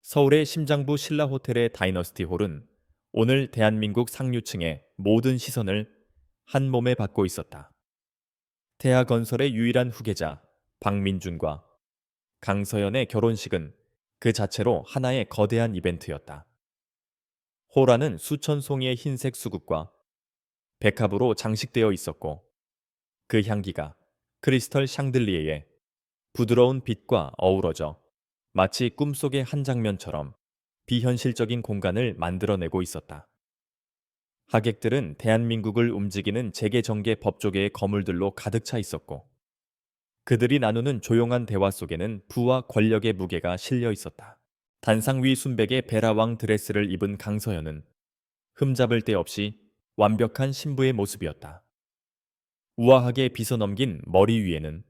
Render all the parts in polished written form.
서울의 심장부 신라호텔의 다이너스티 홀은 오늘 대한민국 상류층의 모든 시선을 한 몸에 받고 있었다. 태아건설의 유일한 후계자 박민준과 강서연의 결혼식은 그 자체로 하나의 거대한 이벤트였다. 홀 안은 수천 송이의 흰색 수국과 백합으로 장식되어 있었고 그 향기가 크리스털 샹들리에의 부드러운 빛과 어우러져 마치 꿈속의 한 장면처럼 비현실적인 공간을 만들어내고 있었다. 하객들은 대한민국을 움직이는 재계정계 법조계의 거물들로 가득 차 있었고 그들이 나누는 조용한 대화 속에는 부와 권력의 무게가 실려 있었다. 단상 위 순백의 베라왕 드레스를 입은 강서연은 흠잡을 데 없이 완벽한 신부의 모습이었다. 우아하게 빗어넘긴 머리 위에는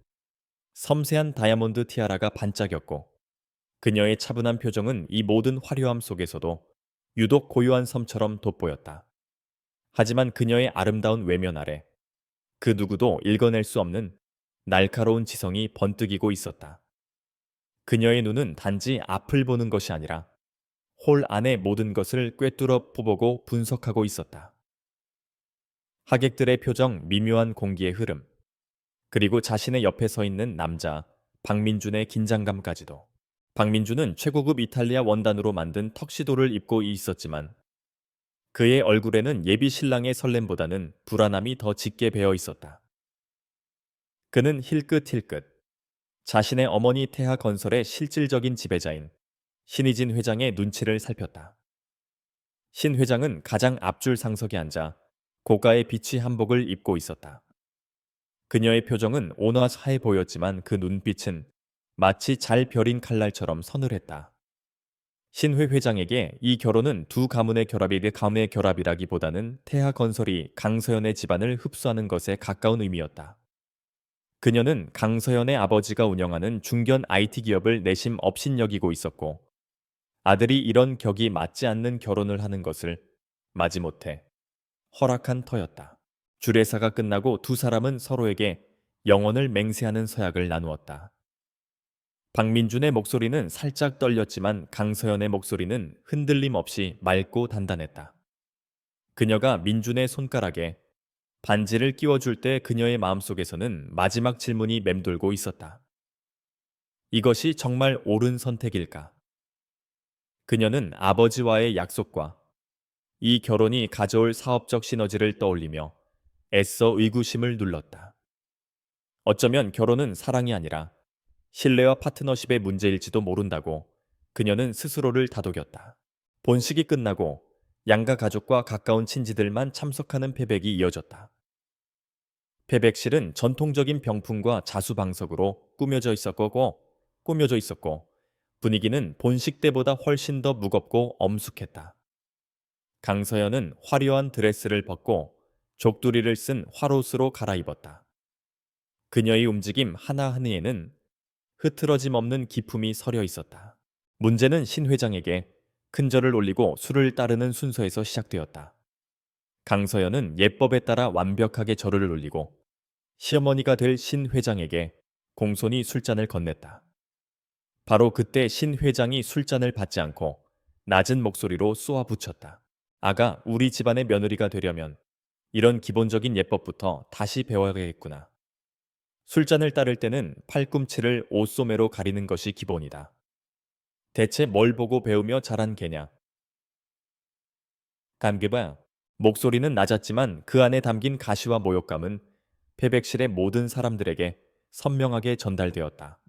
섬세한 다이아몬드 티아라가 반짝였고 그녀의 차분한 표정은 이 모든 화려함 속에서도 유독 고요한 섬처럼 돋보였다. 하지만 그녀의 아름다운 외면 아래 그 누구도 읽어낼 수 없는 날카로운 지성이 번뜩이고 있었다. 그녀의 눈은 단지 앞을 보는 것이 아니라 홀 안의 모든 것을 꿰뚫어 보고 분석하고 있었다. 하객들의 표정, 미묘한 공기의 흐름, 그리고 자신의 옆에 서 있는 남자 박민준의 긴장감까지도. 박민준은 최고급 이탈리아 원단으로 만든 턱시도를 입고 있었지만 그의 얼굴에는 예비 신랑의 설렘보다는 불안함이 더 짙게 배어 있었다. 그는 힐끗힐끗 자신의 어머니 태하 건설의 실질적인 지배자인 신의진 회장의 눈치를 살폈다. 신 회장은 가장 앞줄 상석에 앉아 고가의 비치 한복을 입고 있었다. 그녀의 표정은 온화해 보였지만 그 눈빛은 마치 잘 벼린 칼날처럼 서늘했다. 신회 회장에게 이 결혼은 두 가문의 가문의 결합이라기보다는 태하 건설이 강서연의 집안을 흡수하는 것에 가까운 의미였다. 그녀는 강서연의 아버지가 운영하는 중견 IT 기업을 내심 업신여기고 있었고 아들이 이런 격이 맞지 않는 결혼을 하는 것을 마지못해 허락한 터였다. 주례사가 끝나고 두 사람은 서로에게 영혼을 맹세하는 서약을 나누었다. 박민준의 목소리는 살짝 떨렸지만 강서연의 목소리는 흔들림 없이 맑고 단단했다. 그녀가 민준의 손가락에 반지를 끼워줄 때 그녀의 마음속에서는 마지막 질문이 맴돌고 있었다. 이것이 정말 옳은 선택일까? 그녀는 아버지와의 약속과 이 결혼이 가져올 사업적 시너지를 떠올리며 애써 의구심을 눌렀다. 어쩌면 결혼은 사랑이 아니라 신뢰와 파트너십의 문제일지도 모른다고 그녀는 스스로를 다독였다. 본식이 끝나고 양가 가족과 가까운 친지들만 참석하는 패백이 이어졌다. 패백실은 전통적인 병풍과 자수방석으로 꾸며져 있었고 분위기는 본식 때보다 훨씬 더 무겁고 엄숙했다. 강서연은 화려한 드레스를 벗고 족두리를 쓴 화롯으로 갈아입었다. 그녀의 움직임 하나하나에는 흐트러짐 없는 기품이 서려 있었다. 문제는 신 회장에게 큰절을 올리고 술을 따르는 순서에서 시작되었다. 강서연은 예법에 따라 완벽하게 절을 올리고 시어머니가 될 신 회장에게 공손히 술잔을 건넸다. 바로 그때 신 회장이 술잔을 받지 않고 낮은 목소리로 쏘아붙였다. 아가, 우리 집안의 며느리가 되려면 이런 기본적인 예법부터 다시 배워야겠구나. 술잔을 따를 때는 팔꿈치를 옷소매로 가리는 것이 기본이다. 대체 뭘 보고 배우며 자란 개냐? 감기봐. 목소리는 낮았지만 그 안에 담긴 가시와 모욕감은 패백실의 모든 사람들에게 선명하게 전달되었다.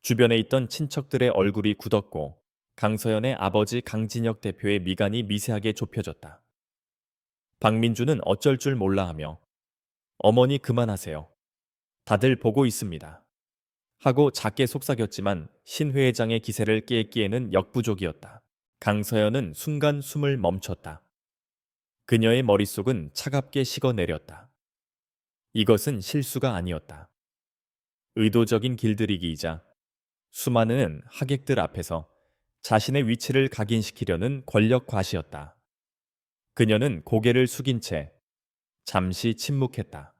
주변에 있던 친척들의 얼굴이 굳었고 강서연의 아버지 강진혁 대표의 미간이 미세하게 좁혀졌다. 박민주는 어쩔 줄 몰라 하며 어머니 그만하세요. 다들 보고 있습니다. 하고 작게 속삭였지만 신 회장의 기세를 깨기에는 역부족이었다. 강서연은 순간 숨을 멈췄다. 그녀의 머릿속은 차갑게 식어내렸다. 이것은 실수가 아니었다. 의도적인 길들이기이자 수많은 하객들 앞에서 자신의 위치를 각인시키려는 권력 과시였다. 그녀는 고개를 숙인 채 잠시 침묵했다.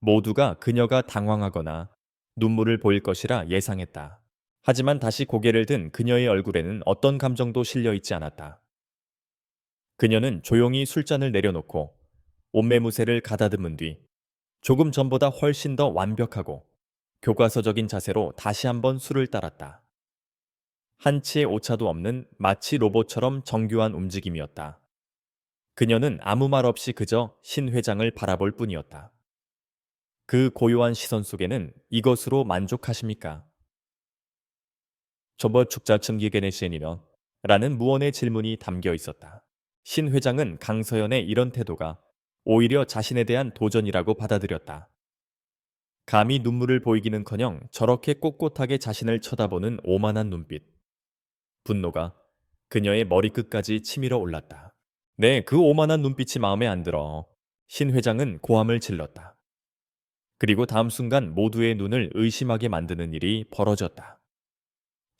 모두가 그녀가 당황하거나 눈물을 보일 것이라 예상했다. 하지만 다시 고개를 든 그녀의 얼굴에는 어떤 감정도 실려 있지 않았다. 그녀는 조용히 술잔을 내려놓고 옷매무새를 가다듬은 뒤 조금 전보다 훨씬 더 완벽하고 교과서적인 자세로 다시 한번 술을 따랐다. 한치의 오차도 없는 마치 로봇처럼 정교한 움직임이었다. 그녀는 아무 말 없이 그저 신 회장을 바라볼 뿐이었다. 그 고요한 시선 속에는 이것으로 만족하십니까? 저버 축자층기게네시니너 라는 무언의 질문이 담겨 있었다. 신 회장은 강서연의 이런 태도가 오히려 자신에 대한 도전이라고 받아들였다. 감히 눈물을 보이기는커녕 저렇게 꼿꼿하게 자신을 쳐다보는 오만한 눈빛. 분노가 그녀의 머리끝까지 치밀어 올랐다. 네, 그 오만한 눈빛이 마음에 안 들어. 신 회장은 고함을 질렀다. 그리고 다음 순간 모두의 눈을 의심하게 만드는 일이 벌어졌다.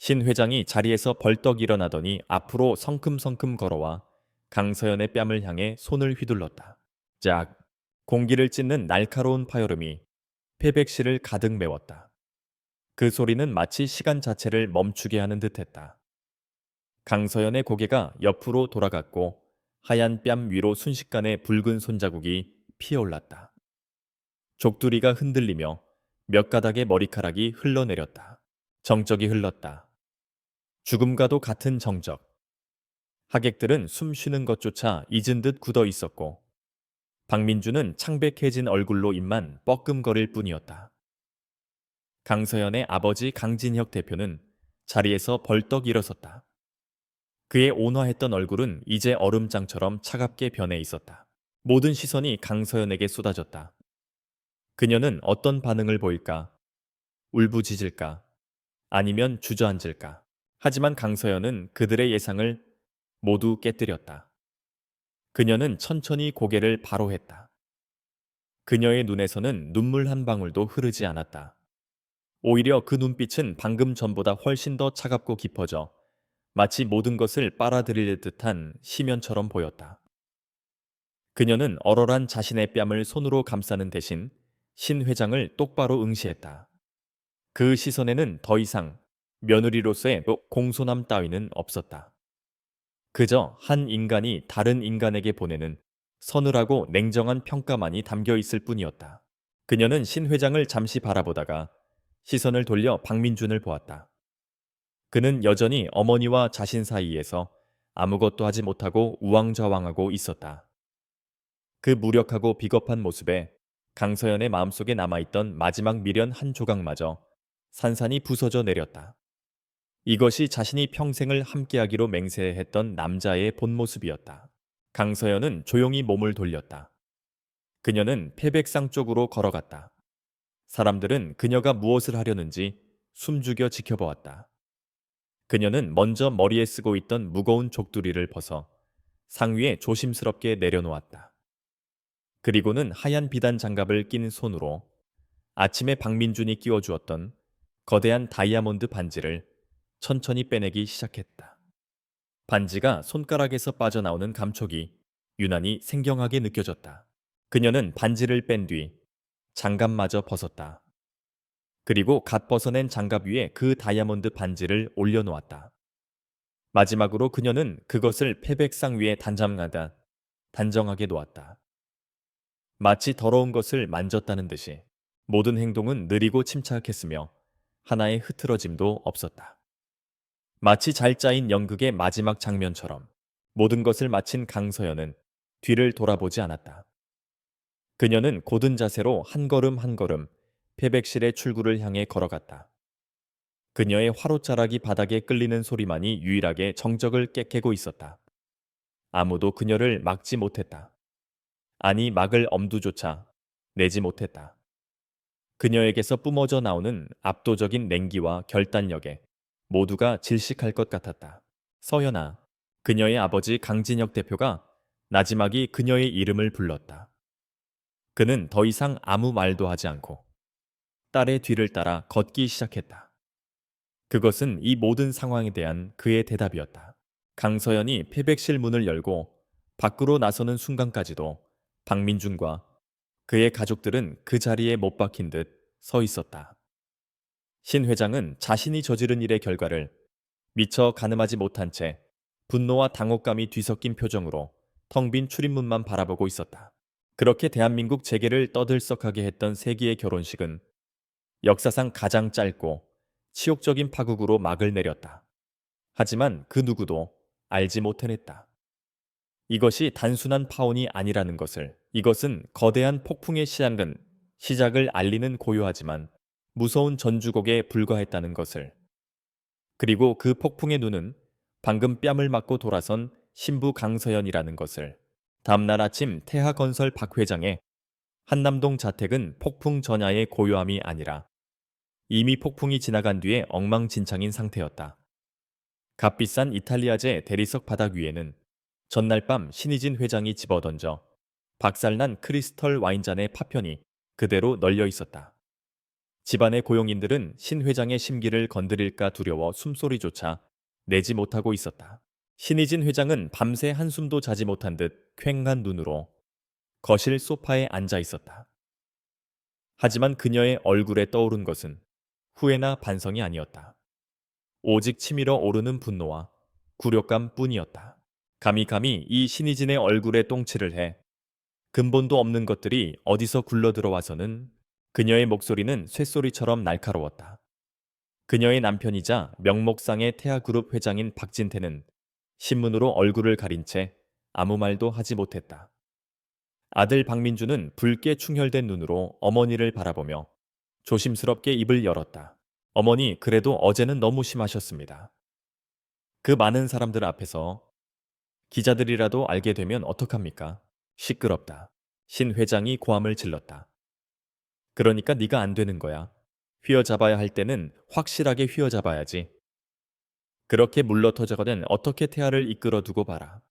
신 회장이 자리에서 벌떡 일어나더니 앞으로 성큼성큼 걸어와 강서연의 뺨을 향해 손을 휘둘렀다. 짝! 공기를 찢는 날카로운 파열음이 패백실을 가득 메웠다. 그 소리는 마치 시간 자체를 멈추게 하는 듯했다. 강서연의 고개가 옆으로 돌아갔고 하얀 뺨 위로 순식간에 붉은 손자국이 피어올랐다. 족두리가 흔들리며 몇 가닥의 머리카락이 흘러내렸다. 정적이 흘렀다. 죽음과도 같은 정적. 하객들은 숨 쉬는 것조차 잊은 듯 굳어 있었고 박민주는 창백해진 얼굴로 입만 뻐끔거릴 뿐이었다. 강서연의 아버지 강진혁 대표는 자리에서 벌떡 일어섰다. 그의 온화했던 얼굴은 이제 얼음장처럼 차갑게 변해 있었다. 모든 시선이 강서연에게 쏟아졌다. 그녀는 어떤 반응을 보일까? 울부짖을까? 아니면 주저앉을까? 하지만 강서연은 그들의 예상을 모두 깨뜨렸다. 그녀는 천천히 고개를 바로 했다. 그녀의 눈에서는 눈물 한 방울도 흐르지 않았다. 오히려 그 눈빛은 방금 전보다 훨씬 더 차갑고 깊어져 마치 모든 것을 빨아들일 듯한 심연처럼 보였다. 그녀는 얼얼한 자신의 뺨을 손으로 감싸는 대신 신 회장을 똑바로 응시했다. 그 시선에는 더 이상 며느리로서의 공손함 따위는 없었다. 그저 한 인간이 다른 인간에게 보내는 서늘하고 냉정한 평가만이 담겨 있을 뿐이었다. 그녀는 신 회장을 잠시 바라보다가 시선을 돌려 박민준을 보았다. 그는 여전히 어머니와 자신 사이에서 아무것도 하지 못하고 우왕좌왕하고 있었다. 그 무력하고 비겁한 모습에 강서연의 마음속에 남아있던 마지막 미련 한 조각마저 산산이 부서져 내렸다. 이것이 자신이 평생을 함께하기로 맹세했던 남자의 본 모습이었다. 강서연은 조용히 몸을 돌렸다. 그녀는 패백상 쪽으로 걸어갔다. 사람들은 그녀가 무엇을 하려는지 숨죽여 지켜보았다. 그녀는 먼저 머리에 쓰고 있던 무거운 족두리를 벗어 상위에 조심스럽게 내려놓았다. 그리고는 하얀 비단 장갑을 낀 손으로 아침에 박민준이 끼워주었던 거대한 다이아몬드 반지를 천천히 빼내기 시작했다. 반지가 손가락에서 빠져나오는 감촉이 유난히 생경하게 느껴졌다. 그녀는 반지를 뺀 뒤 장갑마저 벗었다. 그리고 갓 벗어낸 장갑 위에 그 다이아몬드 반지를 올려놓았다. 마지막으로 그녀는 그것을 패백상 위에 단정하게 놓았다. 마치 더러운 것을 만졌다는 듯이 모든 행동은 느리고 침착했으며 하나의 흐트러짐도 없었다. 마치 잘 짜인 연극의 마지막 장면처럼 모든 것을 마친 강서연은 뒤를 돌아보지 않았다. 그녀는 고든 자세로 한 걸음 한 걸음 패백실의 출구를 향해 걸어갔다. 그녀의 화롯자락이 바닥에 끌리는 소리만이 유일하게 정적을 깨캐고 있었다. 아무도 그녀를 막지 못했다. 아니 막을 엄두조차 내지 못했다. 그녀에게서 뿜어져 나오는 압도적인 냉기와 결단력에 모두가 질식할 것 같았다. 서연아, 그녀의 아버지 강진혁 대표가 나지막이 그녀의 이름을 불렀다. 그는 더 이상 아무 말도 하지 않고 딸의 뒤를 따라 걷기 시작했다. 그것은 이 모든 상황에 대한 그의 대답이었다. 강서연이 패백실 문을 열고 밖으로 나서는 순간까지도 박민준과 그의 가족들은 그 자리에 못 박힌 듯 서 있었다. 신 회장은 자신이 저지른 일의 결과를 미처 가늠하지 못한 채 분노와 당혹감이 뒤섞인 표정으로 텅 빈 출입문만 바라보고 있었다. 그렇게 대한민국 재계를 떠들썩하게 했던 세기의 결혼식은 역사상 가장 짧고 치욕적인 파국으로 막을 내렸다. 하지만 그 누구도 알지 못해냈다. 이것이 단순한 파혼이 아니라는 것을, 이것은 거대한 폭풍의 시작을 알리는 고요하지만 무서운 전주곡에 불과했다는 것을. 그리고 그 폭풍의 눈은 방금 뺨을 맞고 돌아선 신부 강서연이라는 것을. 다음날 아침 태하건설 박 회장의 한남동 자택은 폭풍 전야의 고요함이 아니라 이미 폭풍이 지나간 뒤에 엉망진창인 상태였다. 값비싼 이탈리아제 대리석 바닥 위에는 전날 밤 신의진 회장이 집어던져 박살난 크리스털 와인잔의 파편이 그대로 널려 있었다. 집안의 고용인들은 신 회장의 심기를 건드릴까 두려워 숨소리조차 내지 못하고 있었다. 신의진 회장은 밤새 한숨도 자지 못한 듯 퀭한 눈으로 거실 소파에 앉아 있었다. 하지만 그녀의 얼굴에 떠오른 것은 후회나 반성이 아니었다. 오직 치밀어 오르는 분노와 굴욕감 뿐이었다. 감히 이 신의진의 얼굴에 똥칠을 해. 근본도 없는 것들이 어디서 굴러들어와서는. 그녀의 목소리는 쇳소리처럼 날카로웠다. 그녀의 남편이자 명목상의 태아그룹 회장인 박진태는 신문으로 얼굴을 가린 채 아무 말도 하지 못했다. 아들 박민주는 붉게 충혈된 눈으로 어머니를 바라보며 조심스럽게 입을 열었다. 어머니, 그래도 어제는 너무 심하셨습니다. 그 많은 사람들 앞에서 기자들이라도 알게 되면 어떡합니까? 시끄럽다. 신 회장이 고함을 질렀다. 그러니까 네가 안 되는 거야. 휘어잡아야 할 때는 확실하게 휘어잡아야지. 그렇게 물러터져거든 어떻게 태아를 이끌어 두고 봐라.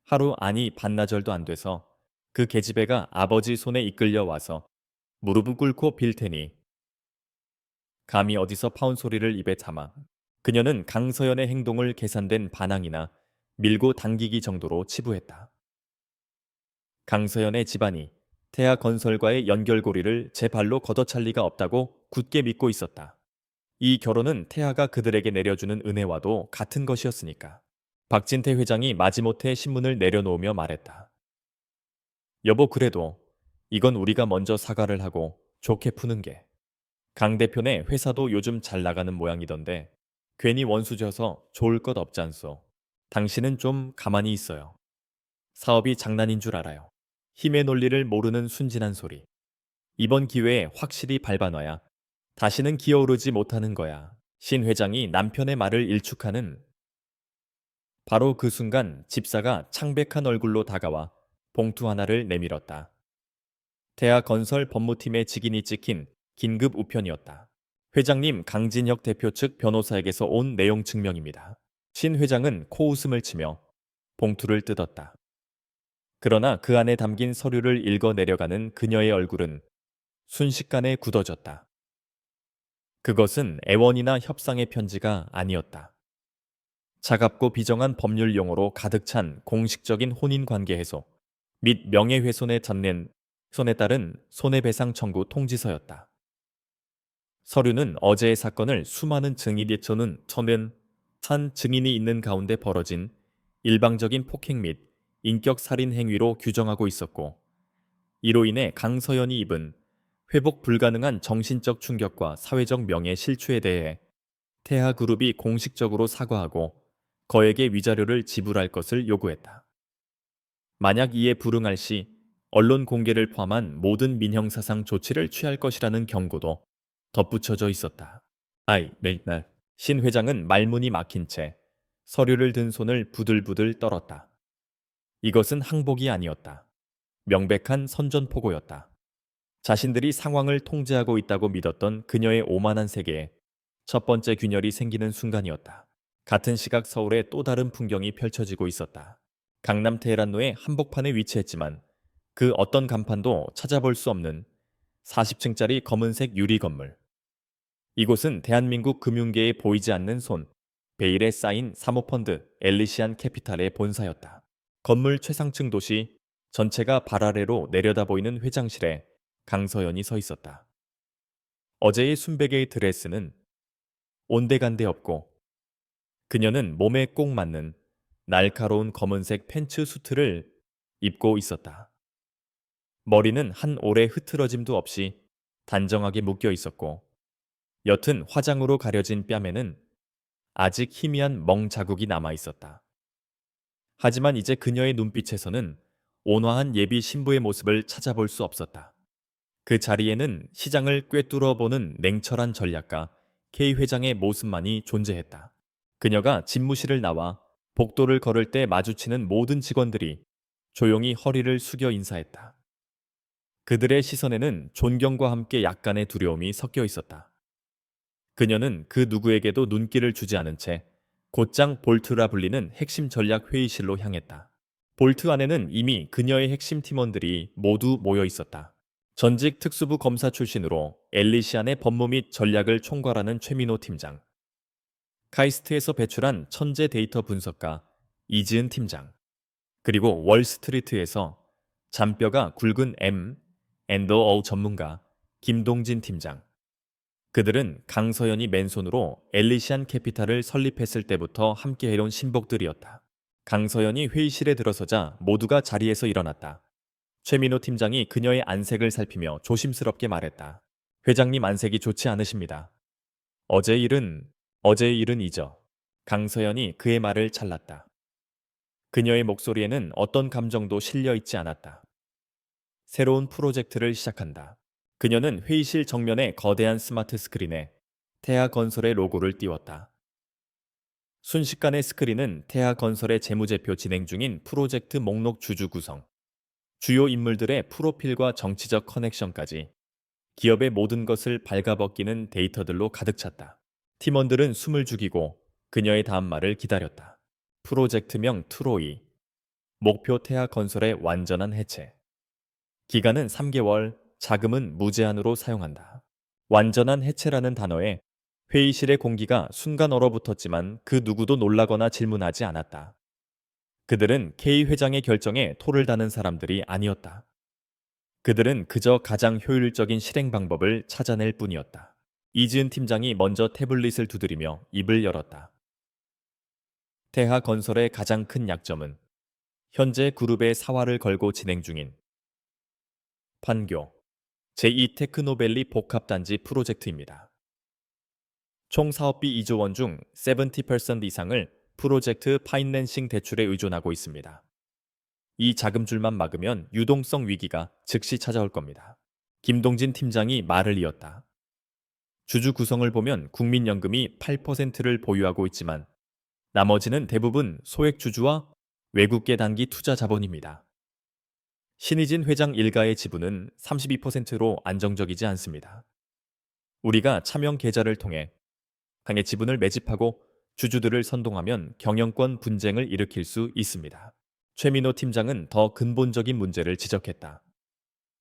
하루 아니 반나절도 안 돼서 그 계집애가 아버지 손에 이끌려 와서 무릎을 꿇고 빌 테니 감히 어디서 파운 소리를 입에 담아. 그녀는 강서연의 행동을 계산된 반항이나 밀고 당기기 정도로 치부했다. 강서연의 집안이 태아건설과의 연결고리를 제 발로 걷어찰 리가 없다고 굳게 믿고 있었다. 이 결혼은 태아가 그들에게 내려주는 은혜와도 같은 것이었으니까. 박진태 회장이 마지못해 신문을 내려놓으며 말했다. 여보, 그래도 이건 우리가 먼저 사과를 하고 좋게 푸는 게. 강 대표네 회사도 요즘 잘 나가는 모양이던데 괜히 원수 져서 좋을 것 없잖소. 당신은 좀 가만히 있어요. 사업이 장난인 줄 알아요. 힘의 논리를 모르는 순진한 소리. 이번 기회에 확실히 밟아놔야 다시는 기어오르지 못하는 거야. 신 회장이 남편의 말을 일축하는 바로 그 순간 집사가 창백한 얼굴로 다가와 봉투 하나를 내밀었다. 태아건설 법무팀의 직인이 찍힌 긴급 우편이었다. 회장님, 강진혁 대표 측 변호사에게서 온 내용 증명입니다. 신 회장은 코웃음을 치며 봉투를 뜯었다. 그러나 그 안에 담긴 서류를 읽어 내려가는 그녀의 얼굴은 순식간에 굳어졌다. 그것은 애원이나 협상의 편지가 아니었다. 차갑고 비정한 법률 용어로 가득 찬 공식적인 혼인관계 해소 및 명예훼손에 전낸 손에 따른 손해배상 청구 통지서였다. 서류는 어제의 사건을 수많은 증인이 저는 한 증인이 있는 가운데 벌어진 일방적인 폭행 및 인격 살인 행위로 규정하고 있었고, 이로 인해 강서연이 입은 회복 불가능한 정신적 충격과 사회적 명예 실추에 대해 태하그룹이 공식적으로 사과하고 거액의 위자료를 지불할 것을 요구했다. 만약 이에 불응할 시 언론 공개를 포함한 모든 민형사상 조치를 취할 것이라는 경고도 덧붙여져 있었다. 맨날 신 회장은 말문이 막힌 채 서류를 든 손을 부들부들 떨었다. 이것은 항복이 아니었다. 명백한 선전포고였다. 자신들이 상황을 통제하고 있다고 믿었던 그녀의 오만한 세계에 첫 번째 균열이 생기는 순간이었다. 같은 시각 서울의 또 다른 풍경이 펼쳐지고 있었다. 강남 테헤란로의 한복판에 위치했지만 그 어떤 간판도 찾아볼 수 없는 40층짜리 검은색 유리 건물. 이곳은 대한민국 금융계에 보이지 않는 손, 베일에 쌓인 사모펀드 엘리시안 캐피탈의 본사였다. 건물 최상층 도시 전체가 발 아래로 내려다 보이는 회장실에 강서연이 서 있었다. 어제의 순백의 드레스는 온데간데 없고 그녀는 몸에 꼭 맞는 날카로운 검은색 팬츠 수트를 입고 있었다. 머리는 한 올의 흐트러짐도 없이 단정하게 묶여 있었고 옅은 화장으로 가려진 뺨에는 아직 희미한 멍 자국이 남아 있었다. 하지만 이제 그녀의 눈빛에서는 온화한 예비 신부의 모습을 찾아볼 수 없었다. 그 자리에는 시장을 꿰뚫어 보는 냉철한 전략가 K 회장의 모습만이 존재했다. 그녀가 집무실을 나와 복도를 걸을 때 마주치는 모든 직원들이 조용히 허리를 숙여 인사했다. 그들의 시선에는 존경과 함께 약간의 두려움이 섞여 있었다. 그녀는 그 누구에게도 눈길을 주지 않은 채 곧장 볼트라 불리는 핵심 전략 회의실로 향했다. 볼트 안에는 이미 그녀의 핵심 팀원들이 모두 모여 있었다. 전직 특수부 검사 출신으로 엘리시안의 법무 및 전략을 총괄하는 최민호 팀장, 카이스트에서 배출한 천재 데이터 분석가 이지은 팀장, 그리고 월스트리트에서 잔뼈가 굵은 M&O 전문가 김동진 팀장. 그들은 강서연이 맨손으로 엘리시안 캐피탈을 설립했을 때부터 함께 해온 신복들이었다. 강서연이 회의실에 들어서자 모두가 자리에서 일어났다. 최민호 팀장이 그녀의 안색을 살피며 조심스럽게 말했다. 회장님 안색이 좋지 않으십니다. 어제 일은, 어제의 일은 잊어. 강서연이 그의 말을 잘랐다. 그녀의 목소리에는 어떤 감정도 실려 있지 않았다. 새로운 프로젝트를 시작한다. 그녀는 회의실 정면의 거대한 스마트 스크린에 태아건설의 로고를 띄웠다. 순식간에 스크린은 태아건설의 재무제표 진행 중인 프로젝트 목록 주주 구성, 주요 인물들의 프로필과 정치적 커넥션까지 기업의 모든 것을 발가벗기는 데이터들로 가득 찼다. 팀원들은 숨을 죽이고 그녀의 다음 말을 기다렸다. 프로젝트명 트로이, 목표 태아건설의 완전한 해체. 기간은 3개월, 자금은 무제한으로 사용한다. 완전한 해체라는 단어에 회의실의 공기가 순간 얼어붙었지만 그 누구도 놀라거나 질문하지 않았다. 그들은 K 회장의 결정에 토를 다는 사람들이 아니었다. 그들은 그저 가장 효율적인 실행 방법을 찾아낼 뿐이었다. 이지은 팀장이 먼저 태블릿을 두드리며 입을 열었다. 태하건설의 가장 큰 약점은 현재 그룹의 사활을 걸고 진행 중인 판교 제2 테크노밸리 복합단지 프로젝트입니다. 총 사업비 2조 원 중 70% 이상을 프로젝트 파이낸싱 대출에 의존하고 있습니다. 이 자금줄만 막으면 유동성 위기가 즉시 찾아올 겁니다. 김동진 팀장이 말을 이었다. 주주 구성을 보면 국민연금이 8%를 보유하고 있지만 나머지는 대부분 소액 주주와 외국계 단기 투자 자본입니다. 신의진 회장 일가의 지분은 32%로 안정적이지 않습니다. 우리가 차명 계좌를 통해 강의 지분을 매집하고 주주들을 선동하면 경영권 분쟁을 일으킬 수 있습니다. 최민호 팀장은 더 근본적인 문제를 지적했다.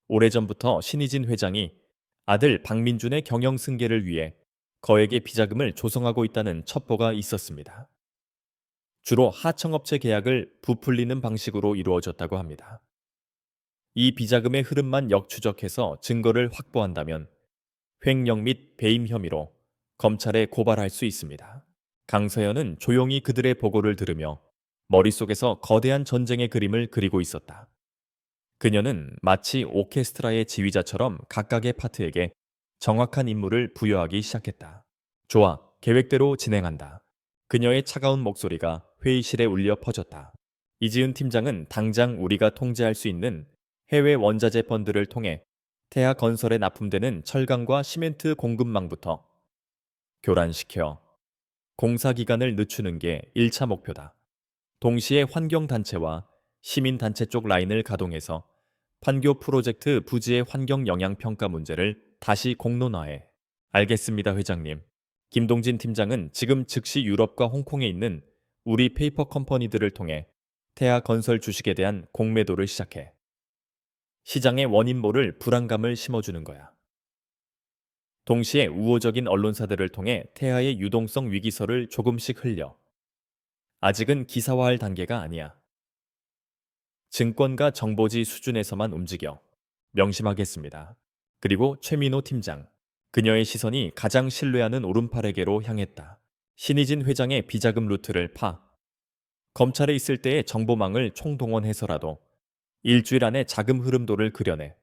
오래전부터 신의진 회장이 아들 박민준의 경영 승계를 위해 거액의 비자금을 조성하고 있다는 첩보가 있었습니다. 주로 하청업체 계약을 부풀리는 방식으로 이루어졌다고 합니다. 이 비자금의 흐름만 역추적해서 증거를 확보한다면 횡령 및 배임 혐의로 검찰에 고발할 수 있습니다. 강서연은 조용히 그들의 보고를 들으며 머릿속에서 거대한 전쟁의 그림을 그리고 있었다. 그녀는 마치 오케스트라의 지휘자처럼 각각의 파트에게 정확한 임무를 부여하기 시작했다. 좋아, 계획대로 진행한다. 그녀의 차가운 목소리가 회의실에 울려 퍼졌다. 이지은 팀장은 당장 우리가 통제할 수 있는 해외 원자재 펀드를 통해 태아 건설에 납품되는 철강과 시멘트 공급망부터 교란시켜 공사 기간을 늦추는 게 1차 목표다. 동시에 환경단체와 시민단체 쪽 라인을 가동해서 판교 프로젝트 부지의 환경 영향 평가 문제를 다시 공론화해. 알겠습니다, 회장님. 김동진 팀장은 지금 즉시 유럽과 홍콩에 있는 우리 페이퍼 컴퍼니들을 통해 태아 건설 주식에 대한 공매도를 시작해. 시장의 원인모를 불안감을 심어주는 거야. 동시에 우호적인 언론사들을 통해 태아의 유동성 위기설을 조금씩 흘려. 아직은 기사화할 단계가 아니야. 증권가 정보지 수준에서만 움직여. 명심하겠습니다. 그리고 최민호 팀장. 그녀의 시선이 가장 신뢰하는 오른팔에게로 향했다. 신의진 회장의 비자금 루트를 검찰에 있을 때의 정보망을 총동원해서라도 일주일 안에 자금 흐름도를 그려내.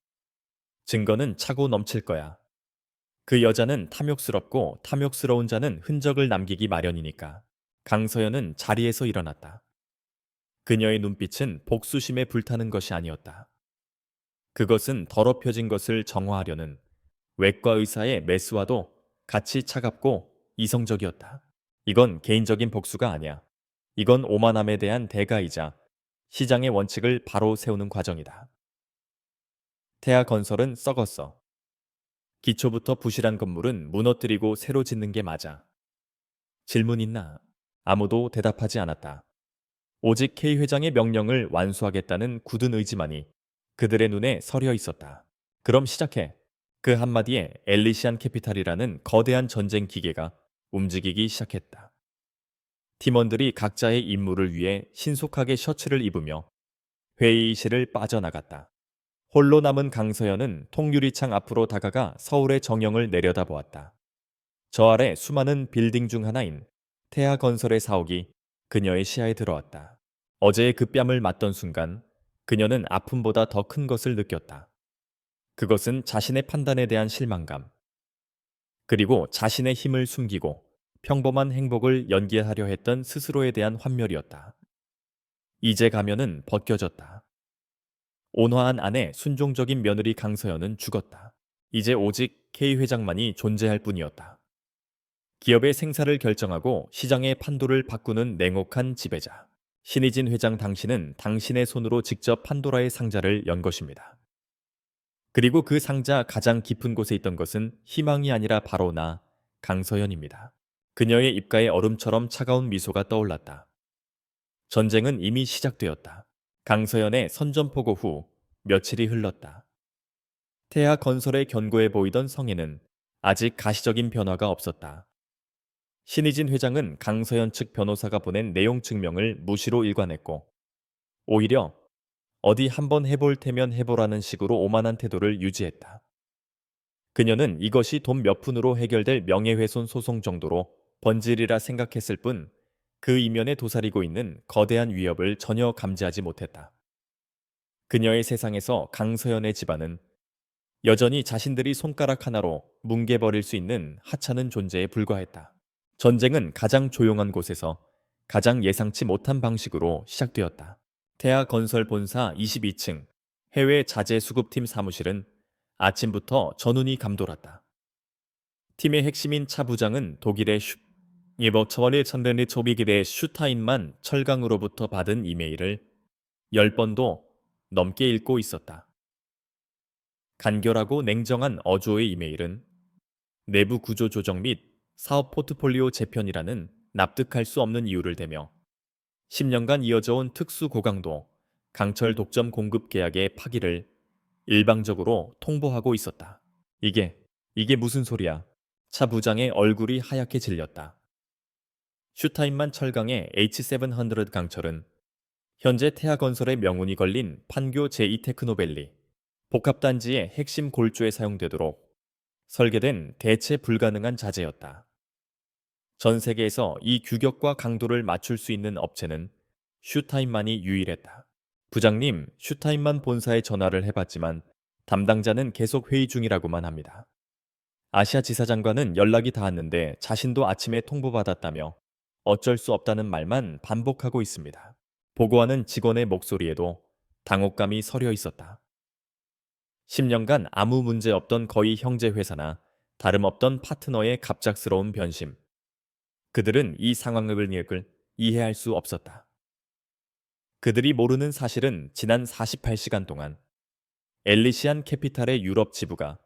증거는 차고 넘칠 거야. 그 여자는 탐욕스럽고 탐욕스러운 자는 흔적을 남기기 마련이니까. 강서연은 자리에서 일어났다. 그녀의 눈빛은 복수심에 불타는 것이 아니었다. 그것은 더럽혀진 것을 정화하려는 외과 의사의 메스와도 같이 차갑고 이성적이었다. 이건 개인적인 복수가 아니야. 이건 오만함에 대한 대가이자 시장의 원칙을 바로 세우는 과정이다. 태아건설은 썩었어. 기초부터 부실한 건물은 무너뜨리고 새로 짓는 게 맞아. 질문 있나? 아무도 대답하지 않았다. 오직 K 회장의 명령을 완수하겠다는 굳은 의지만이 그들의 눈에 서려 있었다. 그럼 시작해. 그 한마디에 엘리시안 캐피탈이라는 거대한 전쟁 기계가 움직이기 시작했다. 팀원들이 각자의 임무를 위해 신속하게 셔츠를 입으며 회의실을 빠져나갔다. 홀로 남은 강서연은 통유리창 앞으로 다가가 서울의 정형을 내려다보았다. 저 아래 수많은 빌딩 중 하나인 태아건설의 사옥이 그녀의 시야에 들어왔다. 어제의 그 뺨을 맞던 순간 그녀는 아픔보다 더 큰 것을 느꼈다. 그것은 자신의 판단에 대한 실망감, 그리고 자신의 힘을 숨기고 평범한 행복을 연기하려 했던 스스로에 대한 환멸이었다. 이제 가면은 벗겨졌다. 온화한 아내 순종적인 며느리 강서연은 죽었다. 이제 오직 K 회장만이 존재할 뿐이었다. 기업의 생사를 결정하고 시장의 판도를 바꾸는 냉혹한 지배자. 신의진 회장 당신은 당신의 손으로 직접 판도라의 상자를 연 것입니다. 그리고 그 상자 가장 깊은 곳에 있던 것은 희망이 아니라 바로 나, 강서연입니다. 그녀의 입가에 얼음처럼 차가운 미소가 떠올랐다. 전쟁은 이미 시작되었다. 강서연의 선전포고 후 며칠이 흘렀다. 태아 건설의 견고해 보이던 성에는 아직 가시적인 변화가 없었다. 신의진 회장은 강서연 측 변호사가 보낸 내용 증명을 무시로 일관했고, 오히려 어디 한번 해볼 테면 해보라는 식으로 오만한 태도를 유지했다. 그녀는 이것이 돈 몇 푼으로 해결될 명예훼손 소송 정도로 번질이라 생각했을 뿐 그 이면에 도사리고 있는 거대한 위협을 전혀 감지하지 못했다. 그녀의 세상에서 강서연의 집안은 여전히 자신들이 손가락 하나로 뭉개버릴 수 있는 하찮은 존재에 불과했다. 전쟁은 가장 조용한 곳에서 가장 예상치 못한 방식으로 시작되었다. 태아건설 본사 22층 해외 자재 수급팀 사무실은 아침부터 전운이 감돌았다. 팀의 핵심인 차 부장은 독일의 예버처월의 천변리 초비길의 슈타인만 철강으로부터 받은 이메일을 10번도 넘게 읽고 있었다. 간결하고 냉정한 어조의 이메일은 내부 구조 조정 및 사업 포트폴리오 재편이라는 납득할 수 없는 이유를 대며 10년간 이어져온 특수 고강도 강철 독점 공급 계약의 파기를 일방적으로 통보하고 있었다. 이게 무슨 소리야? 차 부장의 얼굴이 하얗게 질렸다. 슈타인만 철강의 H700 강철은 현재 태아건설의 명운이 걸린 판교 제2테크노밸리 복합단지의 핵심 골조에 사용되도록 설계된 대체 불가능한 자재였다. 전 세계에서 이 규격과 강도를 맞출 수 있는 업체는 슈타인만이 유일했다. 부장님, 슈타인만 본사에 전화를 해봤지만 담당자는 계속 회의 중이라고만 합니다. 아시아 지사장과는 연락이 닿았는데 자신도 아침에 통보받았다며 어쩔 수 없다는 말만 반복하고 있습니다. 보고하는 직원의 목소리에도 당혹감이 서려 있었다. 10년간 아무 문제 없던 거의 형제 회사나 다름없던 파트너의 갑작스러운 변심. 그들은 이 상황을 이해할 수 없었다. 그들이 모르는 사실은 지난 48시간 동안 엘리시안 캐피탈의 유럽 지부가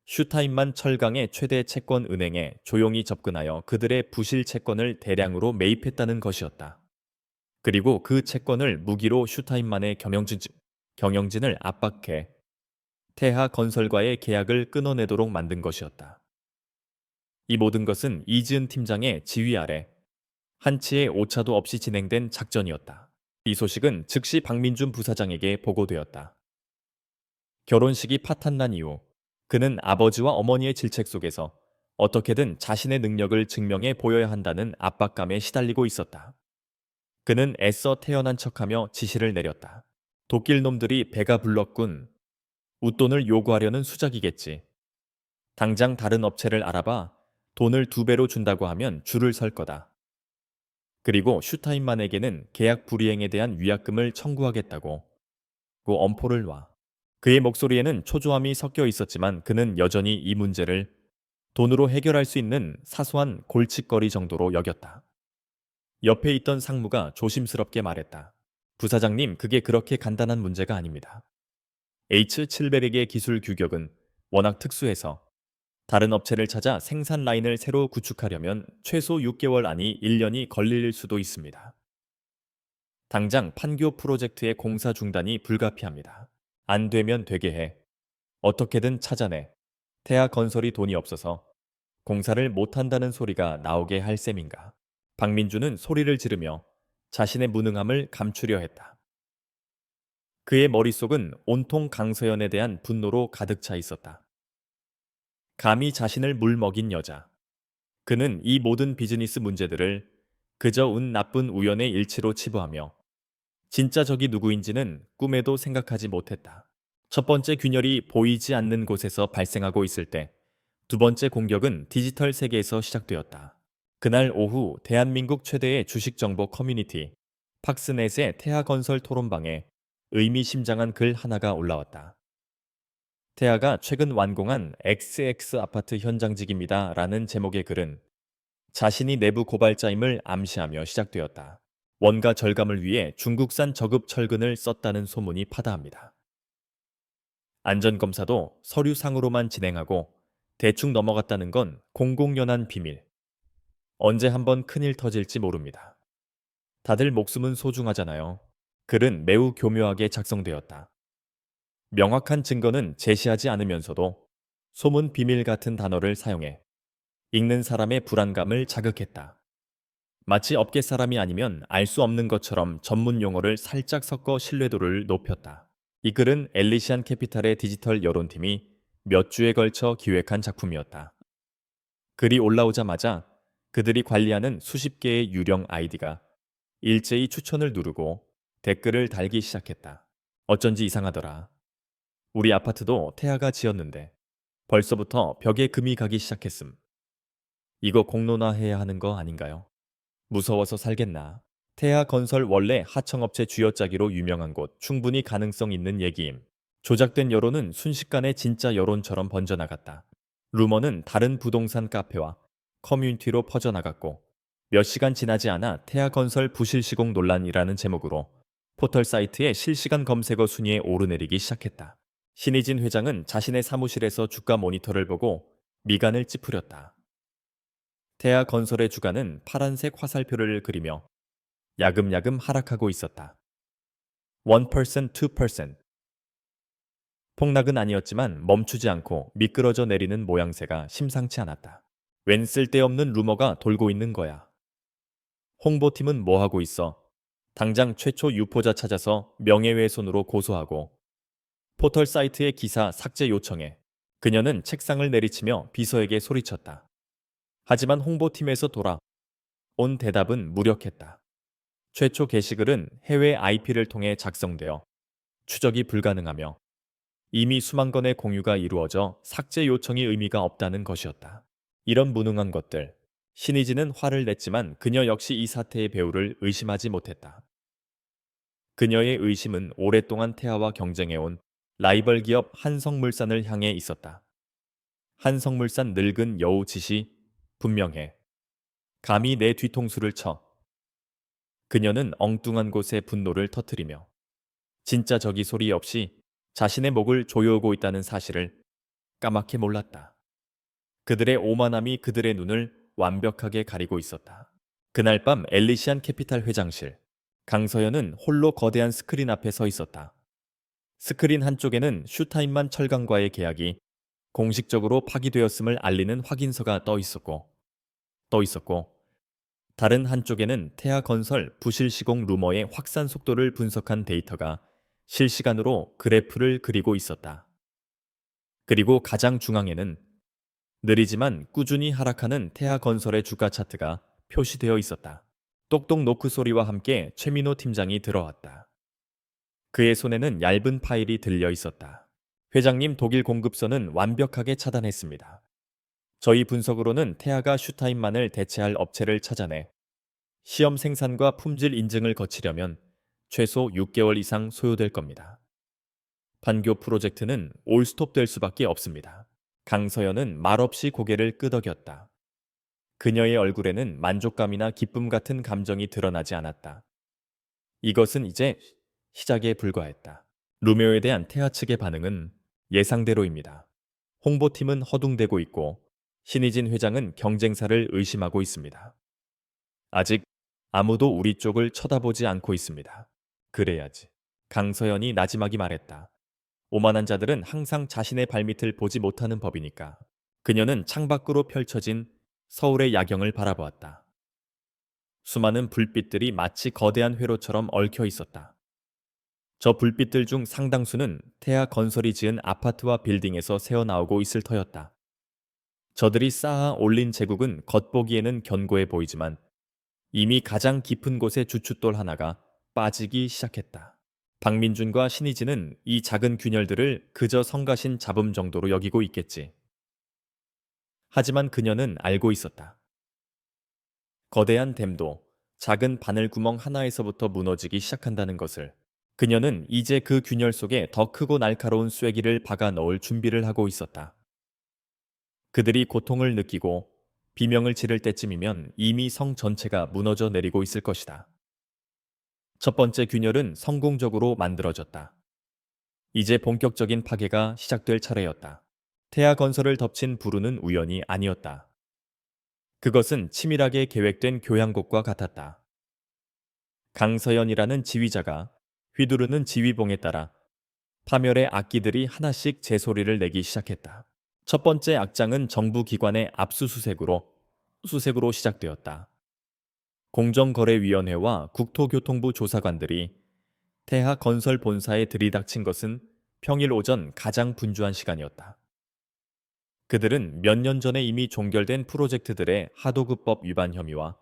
슈타인만 철강의 최대 채권 은행에 조용히 접근하여 그들의 부실 채권을 대량으로 매입했다는 것이었다. 그리고 그 채권을 무기로 슈타인만의 경영진을 압박해 태하 건설과의 계약을 끊어내도록 만든 것이었다. 이 모든 것은 이지은 팀장의 지휘 아래 한치의 오차도 없이 진행된 작전이었다. 이 소식은 즉시 박민준 부사장에게 보고되었다. 결혼식이 파탄난 이후 그는 아버지와 어머니의 질책 속에서 어떻게든 자신의 능력을 증명해 보여야 한다는 압박감에 시달리고 있었다. 그는 애써 태어난 척하며 지시를 내렸다. 도낄 놈들이 배가 불렀군. 웃돈을 요구하려는 수작이겠지. 당장 다른 업체를 알아봐 돈을 2배로 준다고 하면 줄을 설 거다. 그리고 슈타인만에게는 계약 불이행에 대한 위약금을 청구하겠다고 엄포를 놔. 그의 목소리에는 초조함이 섞여 있었지만 그는 여전히 이 문제를 돈으로 해결할 수 있는 사소한 골칫거리 정도로 여겼다. 옆에 있던 상무가 조심스럽게 말했다. 부사장님, 그게 그렇게 간단한 문제가 아닙니다. H700의 기술 규격은 워낙 특수해서 다른 업체를 찾아 생산 라인을 새로 구축하려면 최소 6개월 아니 1년이 걸릴 수도 있습니다. 당장 판교 프로젝트의 공사 중단이 불가피합니다. 안 되면 되게 해. 어떻게든 찾아내. 태아건설이 돈이 없어서 공사를 못한다는 소리가 나오게 할 셈인가. 박민주는 소리를 지르며 자신의 무능함을 감추려 했다. 그의 머릿속은 온통 강서연에 대한 분노로 가득 차 있었다. 감히 자신을 물먹인 여자. 그는 이 모든 비즈니스 문제들을 그저 운 나쁜 우연의 일치로 치부하며 진짜 적이 누구인지는 꿈에도 생각하지 못했다. 첫 번째 균열이 보이지 않는 곳에서 발생하고 있을 때 두 번째 공격은 디지털 세계에서 시작되었다. 그날 오후 대한민국 최대의 주식 정보 커뮤니티 팍스넷의 태아건설 토론방에 의미심장한 글 하나가 올라왔다. 태아가 최근 완공한 XX 아파트 현장직입니다. 라는 제목의 글은 자신이 내부 고발자임을 암시하며 시작되었다. 원가 절감을 위해 중국산 저급 철근을 썼다는 소문이 파다합니다. 안전검사도 서류상으로만 진행하고 대충 넘어갔다는 건 공공연한 비밀. 언제 한번 큰일 터질지 모릅니다. 다들 목숨은 소중하잖아요. 글은 매우 교묘하게 작성되었다. 명확한 증거는 제시하지 않으면서도 소문 비밀 같은 단어를 사용해 읽는 사람의 불안감을 자극했다. 마치 업계 사람이 아니면 알 수 없는 것처럼 전문 용어를 살짝 섞어 신뢰도를 높였다. 이 글은 엘리시안 캐피탈의 디지털 여론팀이 몇 주에 걸쳐 기획한 작품이었다. 글이 올라오자마자 그들이 관리하는 수십 개의 유령 아이디가 일제히 추천을 누르고 댓글을 달기 시작했다. 어쩐지 이상하더라. 우리 아파트도 태아가 지었는데 벌써부터 벽에 금이 가기 시작했음. 이거 공론화해야 하는 거 아닌가요? 무서워서 살겠나. 태아건설 원래 하청업체 쥐어짜기로 유명한 곳, 충분히 가능성 있는 얘기임. 조작된 여론은 순식간에 진짜 여론처럼 번져나갔다. 루머는 다른 부동산 카페와 커뮤니티로 퍼져나갔고 몇 시간 지나지 않아 태아건설 부실 시공 논란이라는 제목으로 포털 사이트의 실시간 검색어 순위에 오르내리기 시작했다. 신희진 회장은 자신의 사무실에서 주가 모니터를 보고 미간을 찌푸렸다. 태아건설의 주가는 파란색 화살표를 그리며 야금야금 하락하고 있었다. 1%, 2%. 폭락은 아니었지만 멈추지 않고 미끄러져 내리는 모양새가 심상치 않았다. 웬 쓸데없는 루머가 돌고 있는 거야. 홍보팀은 뭐 하고 있어? 당장 최초 유포자 찾아서 명예훼손으로 고소하고 포털 사이트의 기사 삭제 요청해. 그녀는 책상을 내리치며 비서에게 소리쳤다. 하지만 홍보팀에서 돌아온 대답은 무력했다. 최초 게시글은 해외 IP를 통해 작성되어 추적이 불가능하며 이미 수만 건의 공유가 이루어져 삭제 요청이 의미가 없다는 것이었다. 이런 무능한 것들. 신희진은 화를 냈지만 그녀 역시 이 사태의 배후를 의심하지 못했다. 그녀의 의심은 오랫동안 태아와 경쟁해온 라이벌 기업 한성물산을 향해 있었다. 한성물산 늙은 여우 짓이 분명해. 감히 내 뒤통수를 쳐. 그녀는 엉뚱한 곳에 분노를 터뜨리며 진짜 적이 소리 없이 자신의 목을 조여오고 있다는 사실을 까맣게 몰랐다. 그들의 오만함이 그들의 눈을 완벽하게 가리고 있었다. 그날 밤 엘리시안 캐피탈 회장실. 강서연은 홀로 거대한 스크린 앞에 서 있었다. 스크린 한쪽에는 슈타인만 철강과의 계약이 공식적으로 파기되었음을 알리는 확인서가 떠 있었고 다른 한쪽에는 태아건설 부실 시공 루머의 확산 속도를 분석한 데이터가 실시간으로 그래프를 그리고 있었다. 그리고 가장 중앙에는 느리지만 꾸준히 하락하는 태아건설의 주가 차트가 표시되어 있었다. 똑똑 노크 소리와 함께 최민호 팀장이 들어왔다. 그의 손에는 얇은 파일이 들려 있었다. 회장님, 독일 공급선은 완벽하게 차단했습니다. 저희 분석으로는 태아가 슈타인만을 대체할 업체를 찾아내 시험 생산과 품질 인증을 거치려면 최소 6개월 이상 소요될 겁니다. 판교 프로젝트는 올스톱 될 수밖에 없습니다. 강서연은 말없이 고개를 끄덕였다. 그녀의 얼굴에는 만족감이나 기쁨 같은 감정이 드러나지 않았다. 이것은 이제 시작에 불과했다. 루메오에 대한 태아 측의 반응은 예상대로입니다. 홍보팀은 허둥대고 있고 신의진 회장은 경쟁사를 의심하고 있습니다. 아직 아무도 우리 쪽을 쳐다보지 않고 있습니다. 그래야지. 강서연이 나지막이 말했다. 오만한 자들은 항상 자신의 발밑을 보지 못하는 법이니까. 그녀는 창밖으로 펼쳐진 서울의 야경을 바라보았다. 수많은 불빛들이 마치 거대한 회로처럼 얽혀 있었다. 저 불빛들 중 상당수는 태아 건설이 지은 아파트와 빌딩에서 새어나오고 있을 터였다. 저들이 쌓아 올린 제국은 겉보기에는 견고해 보이지만 이미 가장 깊은 곳에 주춧돌 하나가 빠지기 시작했다. 박민준과 신의진은 이 작은 균열들을 그저 성가신 잡음 정도로 여기고 있겠지. 하지만 그녀는 알고 있었다. 거대한 댐도 작은 바늘구멍 하나에서부터 무너지기 시작한다는 것을. 그녀는 이제 그 균열 속에 더 크고 날카로운 쐐기를 박아 넣을 준비를 하고 있었다. 그들이 고통을 느끼고 비명을 지를 때쯤이면 이미 성 전체가 무너져 내리고 있을 것이다. 첫 번째 균열은 성공적으로 만들어졌다. 이제 본격적인 파괴가 시작될 차례였다. 태아 건설을 덮친 불운은 우연이 아니었다. 그것은 치밀하게 계획된 교향곡과 같았다. 강서연이라는 지휘자가 휘두르는 지휘봉에 따라 파멸의 악기들이 하나씩 제소리를 내기 시작했다. 첫 번째 악장은 정부 기관의 압수수색으로 시작되었다. 공정거래위원회와 국토교통부 조사관들이 태하 건설 본사에 들이닥친 것은 평일 오전 가장 분주한 시간이었다. 그들은 몇 년 전에 이미 종결된 프로젝트들의 하도급법 위반 혐의와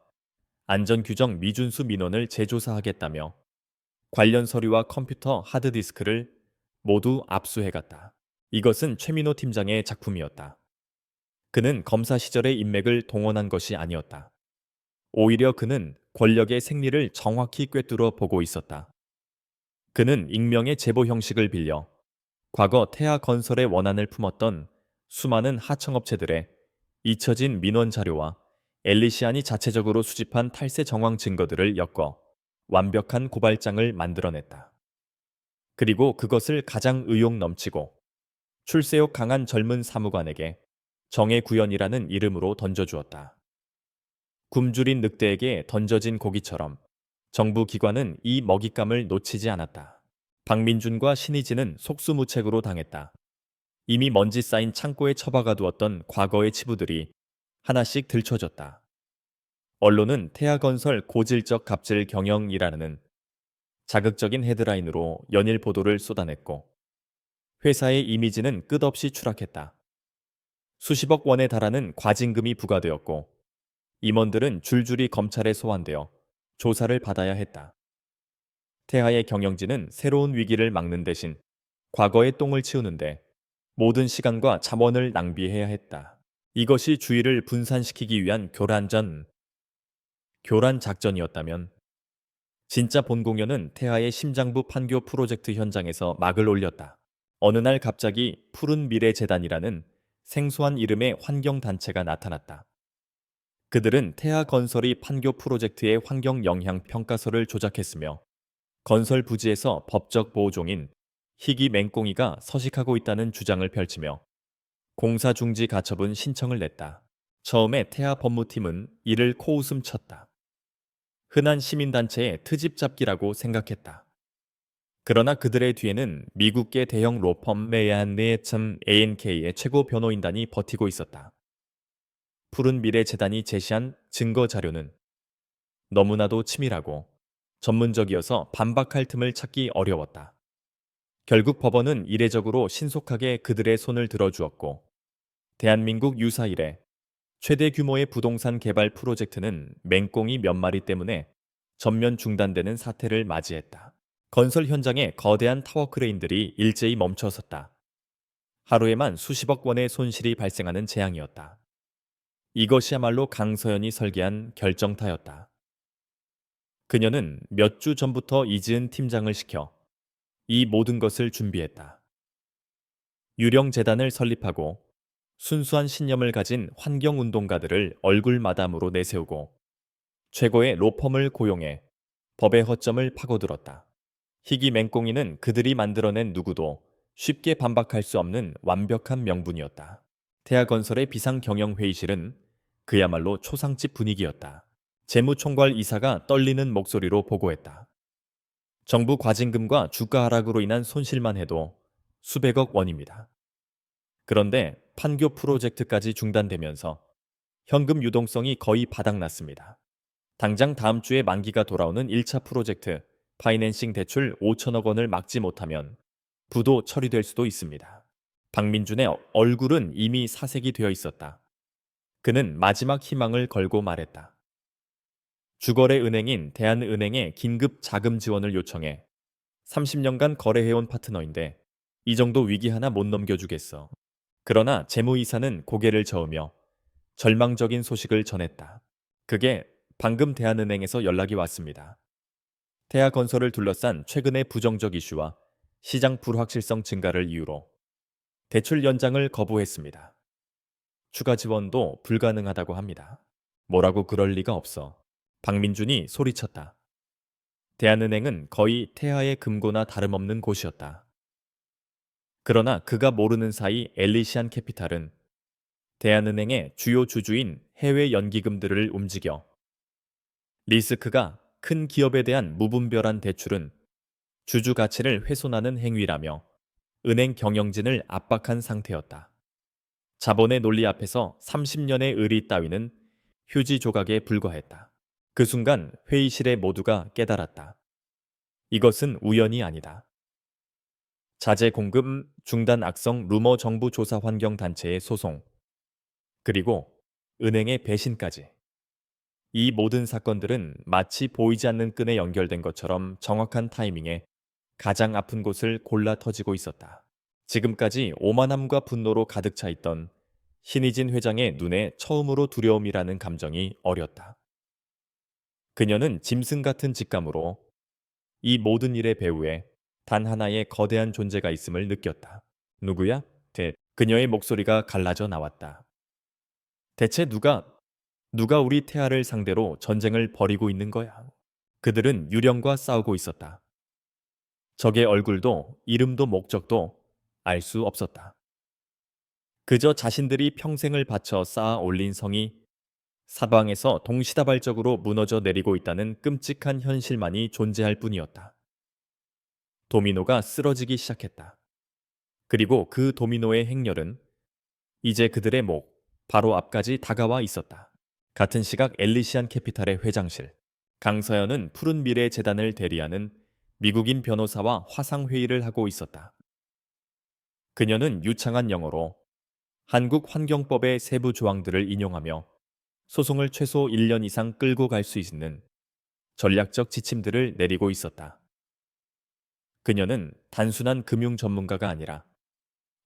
안전규정 미준수 민원을 재조사하겠다며 관련 서류와 컴퓨터 하드디스크를 모두 압수해갔다. 이것은 최민호 팀장의 작품이었다. 그는 검사 시절의 인맥을 동원한 것이 아니었다. 오히려 그는 권력의 생리를 정확히 꿰뚫어 보고 있었다. 그는 익명의 제보 형식을 빌려 과거 태아 건설의 원한을 품었던 수많은 하청업체들의 잊혀진 민원 자료와 엘리시안이 자체적으로 수집한 탈세 정황 증거들을 엮어 완벽한 고발장을 만들어냈다. 그리고 그것을 가장 의욕 넘치고 출세욕 강한 젊은 사무관에게 정의구현이라는 이름으로 던져주었다. 굶주린 늑대에게 던져진 고기처럼 정부 기관은 이 먹잇감을 놓치지 않았다. 박민준과 신의진은 속수무책으로 당했다. 이미 먼지 쌓인 창고에 처박아 두었던 과거의 치부들이 하나씩 들춰졌다. 언론은 태아건설 고질적 갑질 경영이라는 자극적인 헤드라인으로 연일 보도를 쏟아냈고 회사의 이미지는 끝없이 추락했다. 수십억 원에 달하는 과징금이 부과되었고 임원들은 줄줄이 검찰에 소환되어 조사를 받아야 했다. 태하의 경영진은 새로운 위기를 막는 대신 과거의 똥을 치우는데 모든 시간과 자원을 낭비해야 했다. 이것이 주의를 분산시키기 위한 교란 작전이었다면 진짜 본공연은 태하의 심장부 판교 프로젝트 현장에서 막을 올렸다. 어느 날 갑자기 푸른 미래 재단이라는 생소한 이름의 환경단체가 나타났다. 그들은 태하 건설이 판교 프로젝트의 환경 영향 평가서를 조작했으며 건설 부지에서 법적 보호종인 희귀 맹꽁이가 서식하고 있다는 주장을 펼치며 공사 중지 가처분 신청을 냈다. 처음에 태하 법무팀은 이를 코웃음 쳤다. 흔한 시민단체의 트집 잡기라고 생각했다. 그러나 그들의 뒤에는 미국계 대형 로펌 ANK의 최고 변호인단이 버티고 있었다. 푸른 미래 재단이 제시한 증거 자료는 너무나도 치밀하고 전문적이어서 반박할 틈을 찾기 어려웠다. 결국 법원은 이례적으로 신속하게 그들의 손을 들어주었고, 대한민국 유사 이래 최대 규모의 부동산 개발 프로젝트는 맹꽁이 몇 마리 때문에 전면 중단되는 사태를 맞이했다. 건설 현장에 거대한 타워 크레인들이 일제히 멈춰섰다. 하루에만 수십억 원의 손실이 발생하는 재앙이었다. 이것이야말로 강서연이 설계한 결정타였다. 그녀는 몇 주 전부터 이지은 팀장을 시켜 이 모든 것을 준비했다. 유령 재단을 설립하고 순수한 신념을 가진 환경운동가들을 얼굴마담으로 내세우고 최고의 로펌을 고용해 법의 허점을 파고들었다. 희귀 맹꽁이는 그들이 만들어낸 누구도 쉽게 반박할 수 없는 완벽한 명분이었다. 태아건설의 비상경영회의실은 그야말로 초상집 분위기였다. 재무총괄 이사가 떨리는 목소리로 보고했다. 정부 과징금과 주가 하락으로 인한 손실만 해도 수백억 원입니다. 그런데 판교 프로젝트까지 중단되면서 현금 유동성이 거의 바닥났습니다. 당장 다음 주에 만기가 돌아오는 1차 프로젝트 파이낸싱 대출 5천억 원을 막지 못하면 부도 처리될 수도 있습니다. 박민준의 얼굴은 이미 사색이 되어 있었다. 그는 마지막 희망을 걸고 말했다. 주거래 은행인 대한은행에 긴급 자금 지원을 요청해 30년간 거래해온 파트너인데 이 정도 위기 하나 못 넘겨주겠어. 그러나 재무이사는 고개를 저으며 절망적인 소식을 전했다. 그게 방금 대한은행에서 연락이 왔습니다. 태아건설을 둘러싼 최근의 부정적 이슈와 시장 불확실성 증가를 이유로 대출 연장을 거부했습니다. 추가 지원도 불가능하다고 합니다. 뭐라고 그럴 리가 없어. 박민준이 소리쳤다. 대한은행은 거의 태아의 금고나 다름없는 곳이었다. 그러나 그가 모르는 사이 엘리시안 캐피탈은 대한은행의 주요 주주인 해외 연기금들을 움직여 리스크가 큰 기업에 대한 무분별한 대출은 주주 가치를 훼손하는 행위라며 은행 경영진을 압박한 상태였다. 자본의 논리 앞에서 30년의 의리 따위는 휴지 조각에 불과했다. 그 순간 회의실의 모두가 깨달았다. 이것은 우연이 아니다. 자재 공급 중단 악성 루머 정부 조사 환경 단체의 소송, 그리고 은행의 배신까지. 이 모든 사건들은 마치 보이지 않는 끈에 연결된 것처럼 정확한 타이밍에 가장 아픈 곳을 골라 터지고 있었다. 지금까지 오만함과 분노로 가득 차 있던 신의진 회장의 눈에 처음으로 두려움이라는 감정이 어렸다. 그녀는 짐승 같은 직감으로 이 모든 일의 배후에 단 하나의 거대한 존재가 있음을 느꼈다. 누구야? 그녀의 목소리가 갈라져 나왔다. 대체 누가 우리 태아를 상대로 전쟁을 벌이고 있는 거야? 그들은 유령과 싸우고 있었다. 적의 얼굴도 이름도 목적도 알 수 없었다. 그저 자신들이 평생을 바쳐 쌓아 올린 성이 사방에서 동시다발적으로 무너져 내리고 있다는 끔찍한 현실만이 존재할 뿐이었다. 도미노가 쓰러지기 시작했다. 그리고 그 도미노의 행렬은 이제 그들의 목, 바로 앞까지 다가와 있었다. 같은 시각 엘리시안 캐피탈의 회장실. 강서연은 푸른 미래 재단을 대리하는 미국인 변호사와 화상회의를 하고 있었다. 그녀는 유창한 영어로 한국 환경법의 세부 조항들을 인용하며 소송을 최소 1년 이상 끌고 갈 수 있는 전략적 지침들을 내리고 있었다. 그녀는 단순한 금융 전문가가 아니라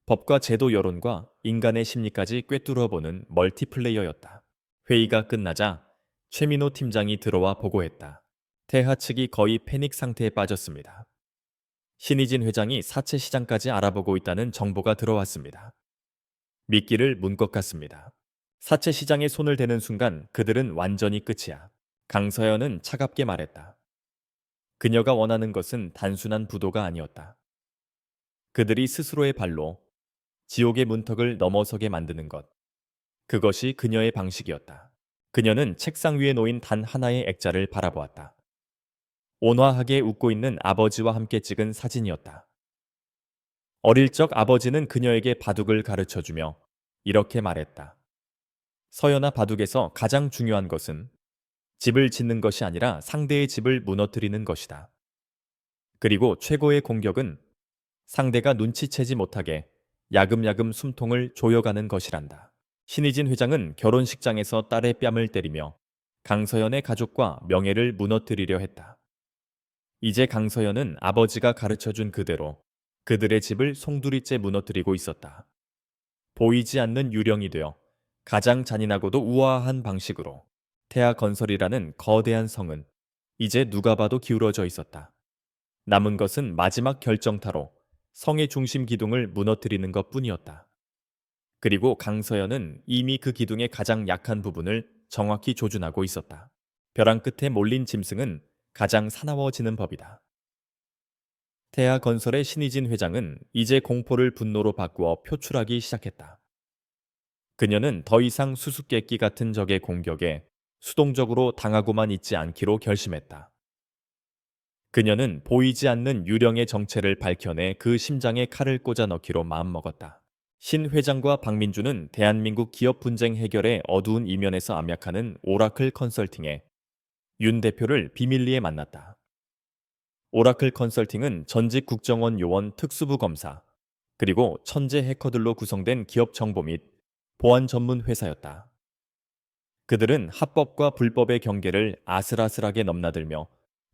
법과 제도 여론과 인간의 심리까지 꿰뚫어보는 멀티플레이어였다. 회의가 끝나자 최민호 팀장이 들어와 보고했다. 태하 측이 거의 패닉 상태에 빠졌습니다. 신의진 회장이 사채 시장까지 알아보고 있다는 정보가 들어왔습니다. 미끼를 문 것 같습니다. 사채 시장에 손을 대는 순간 그들은 완전히 끝이야. 강서연은 차갑게 말했다. 그녀가 원하는 것은 단순한 부도가 아니었다. 그들이 스스로의 발로 지옥의 문턱을 넘어서게 만드는 것. 그것이 그녀의 방식이었다. 그녀는 책상 위에 놓인 단 하나의 액자를 바라보았다. 온화하게 웃고 있는 아버지와 함께 찍은 사진이었다. 어릴 적 아버지는 그녀에게 바둑을 가르쳐주며 이렇게 말했다. 서연아, 바둑에서 가장 중요한 것은 집을 짓는 것이 아니라 상대의 집을 무너뜨리는 것이다. 그리고 최고의 공격은 상대가 눈치채지 못하게 야금야금 숨통을 조여가는 것이란다. 신의진 회장은 결혼식장에서 딸의 뺨을 때리며 강서연의 가족과 명예를 무너뜨리려 했다. 이제 강서연은 아버지가 가르쳐준 그대로 그들의 집을 송두리째 무너뜨리고 있었다. 보이지 않는 유령이 되어 가장 잔인하고도 우아한 방식으로 태아건설이라는 거대한 성은 이제 누가 봐도 기울어져 있었다. 남은 것은 마지막 결정타로 성의 중심 기둥을 무너뜨리는 것뿐이었다. 그리고 강서연은 이미 그 기둥의 가장 약한 부분을 정확히 조준하고 있었다. 벼랑 끝에 몰린 짐승은 가장 사나워지는 법이다. 태아건설의 신의진 회장은 이제 공포를 분노로 바꾸어 표출하기 시작했다. 그녀는 더 이상 수수께끼 같은 적의 공격에 수동적으로 당하고만 있지 않기로 결심했다. 그녀는 보이지 않는 유령의 정체를 밝혀내 그 심장에 칼을 꽂아 넣기로 마음먹었다. 신 회장과 박민주는 대한민국 기업 분쟁 해결의 어두운 이면에서 암약하는 오라클 컨설팅에 윤 대표를 비밀리에 만났다. 오라클 컨설팅은 전직 국정원 요원 특수부 검사, 그리고 천재 해커들로 구성된 기업 정보 및 보안 전문 회사였다. 그들은 합법과 불법의 경계를 아슬아슬하게 넘나들며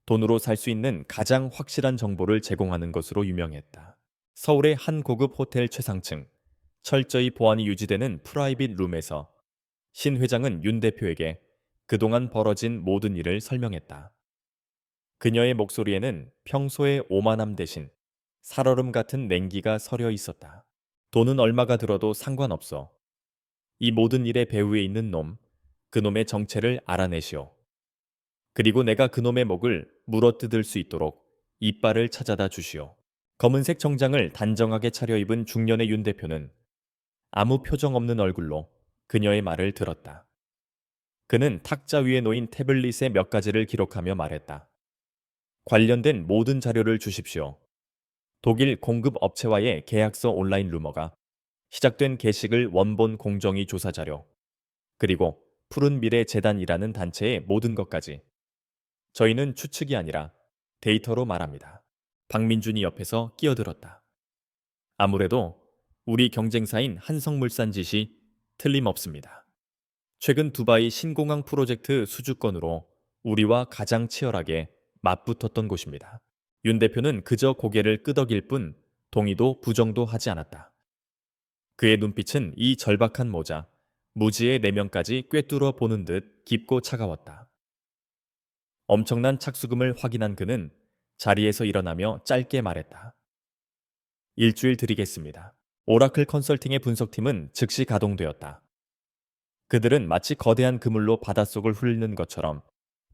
돈으로 살 수 있는 가장 확실한 정보를 제공하는 것으로 유명했다. 서울의 한 고급 호텔 최상층, 철저히 보안이 유지되는 프라이빗 룸에서 신 회장은 윤 대표에게 그동안 벌어진 모든 일을 설명했다. 그녀의 목소리에는 평소의 오만함 대신 살얼음 같은 냉기가 서려 있었다. 돈은 얼마가 들어도 상관없어. 이 모든 일의 배후에 있는 놈, 그놈의 정체를 알아내시오. 그리고 내가 그놈의 목을 물어뜯을 수 있도록 이빨을 찾아다 주시오. 검은색 정장을 단정하게 차려입은 중년의 윤 대표는 아무 표정 없는 얼굴로 그녀의 말을 들었다. 그는 탁자 위에 놓인 태블릿의 몇 가지를 기록하며 말했다. 관련된 모든 자료를 주십시오. 독일 공급 업체와의 계약서 온라인 루머가 시작된 게시글 원본 공정위 조사 자료, 그리고 푸른 미래 재단이라는 단체의 모든 것까지. 저희는 추측이 아니라 데이터로 말합니다. 박민준이 옆에서 끼어들었다. 아무래도 우리 경쟁사인 한성물산 짓이 틀림없습니다. 최근 두바이 신공항 프로젝트 수주권으로 우리와 가장 치열하게 맞붙었던 곳입니다. 윤 대표는 그저 고개를 끄덕일 뿐 동의도 부정도 하지 않았다. 그의 눈빛은 이 절박한 모자, 무지의 내면까지 꿰뚫어 보는 듯 깊고 차가웠다. 엄청난 착수금을 확인한 그는 자리에서 일어나며 짧게 말했다. 일주일 드리겠습니다. 오라클 컨설팅의 분석팀은 즉시 가동되었다. 그들은 마치 거대한 그물로 바닷속을 훑는 것처럼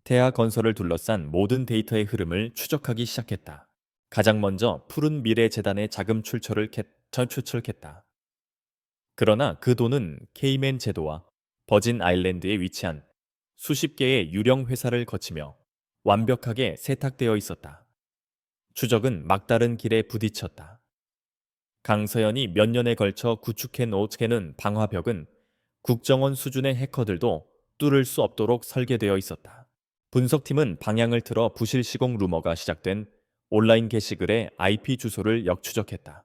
태아 건설을 둘러싼 모든 데이터의 흐름을 추적하기 시작했다. 가장 먼저 푸른 미래 재단의 자금 추출했다. 그러나 그 돈은 케이맨 제도와 버진 아일랜드에 위치한 수십 개의 유령 회사를 거치며 완벽하게 세탁되어 있었다. 추적은 막다른 길에 부딪혔다. 강서연이 몇 년에 걸쳐 구축해 놓은 방화벽은 국정원 수준의 해커들도 뚫을 수 없도록 설계되어 있었다. 분석팀은 방향을 틀어 부실 시공 루머가 시작된 온라인 게시글의 IP 주소를 역추적했다.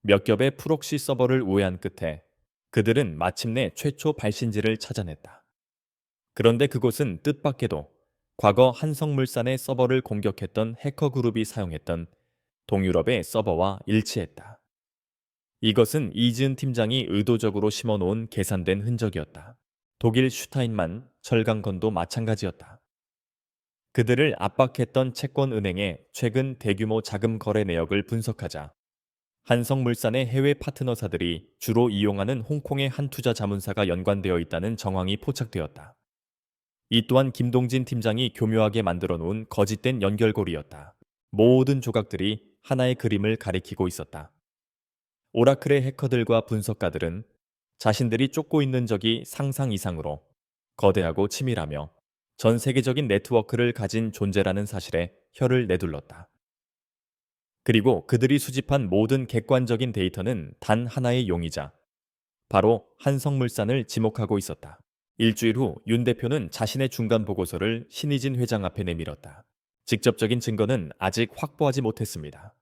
몇 겹의 프록시 서버를 우회한 끝에 그들은 마침내 최초 발신지를 찾아냈다. 그런데 그곳은 뜻밖에도 과거 한성물산의 서버를 공격했던 해커 그룹이 사용했던 동유럽의 서버와 일치했다. 이것은 이지은 팀장이 의도적으로 심어놓은 계산된 흔적이었다. 독일 슈타인만 철강건도 마찬가지였다. 그들을 압박했던 채권은행의 최근 대규모 자금 거래 내역을 분석하자 한성물산의 해외 파트너사들이 주로 이용하는 홍콩의 한 투자 자문사가 연관되어 있다는 정황이 포착되었다. 이 또한 김동진 팀장이 교묘하게 만들어 놓은 거짓된 연결고리였다. 모든 조각들이 하나의 그림을 가리키고 있었다. 오라클의 해커들과 분석가들은 자신들이 쫓고 있는 적이 상상 이상으로 거대하고 치밀하며 전 세계적인 네트워크를 가진 존재라는 사실에 혀를 내둘렀다. 그리고 그들이 수집한 모든 객관적인 데이터는 단 하나의 용의자, 바로 한성물산을 지목하고 있었다. 일주일 후 윤 대표는 자신의 중간 보고서를 신의진 회장 앞에 내밀었다. 직접적인 증거는 아직 확보하지 못했습니다.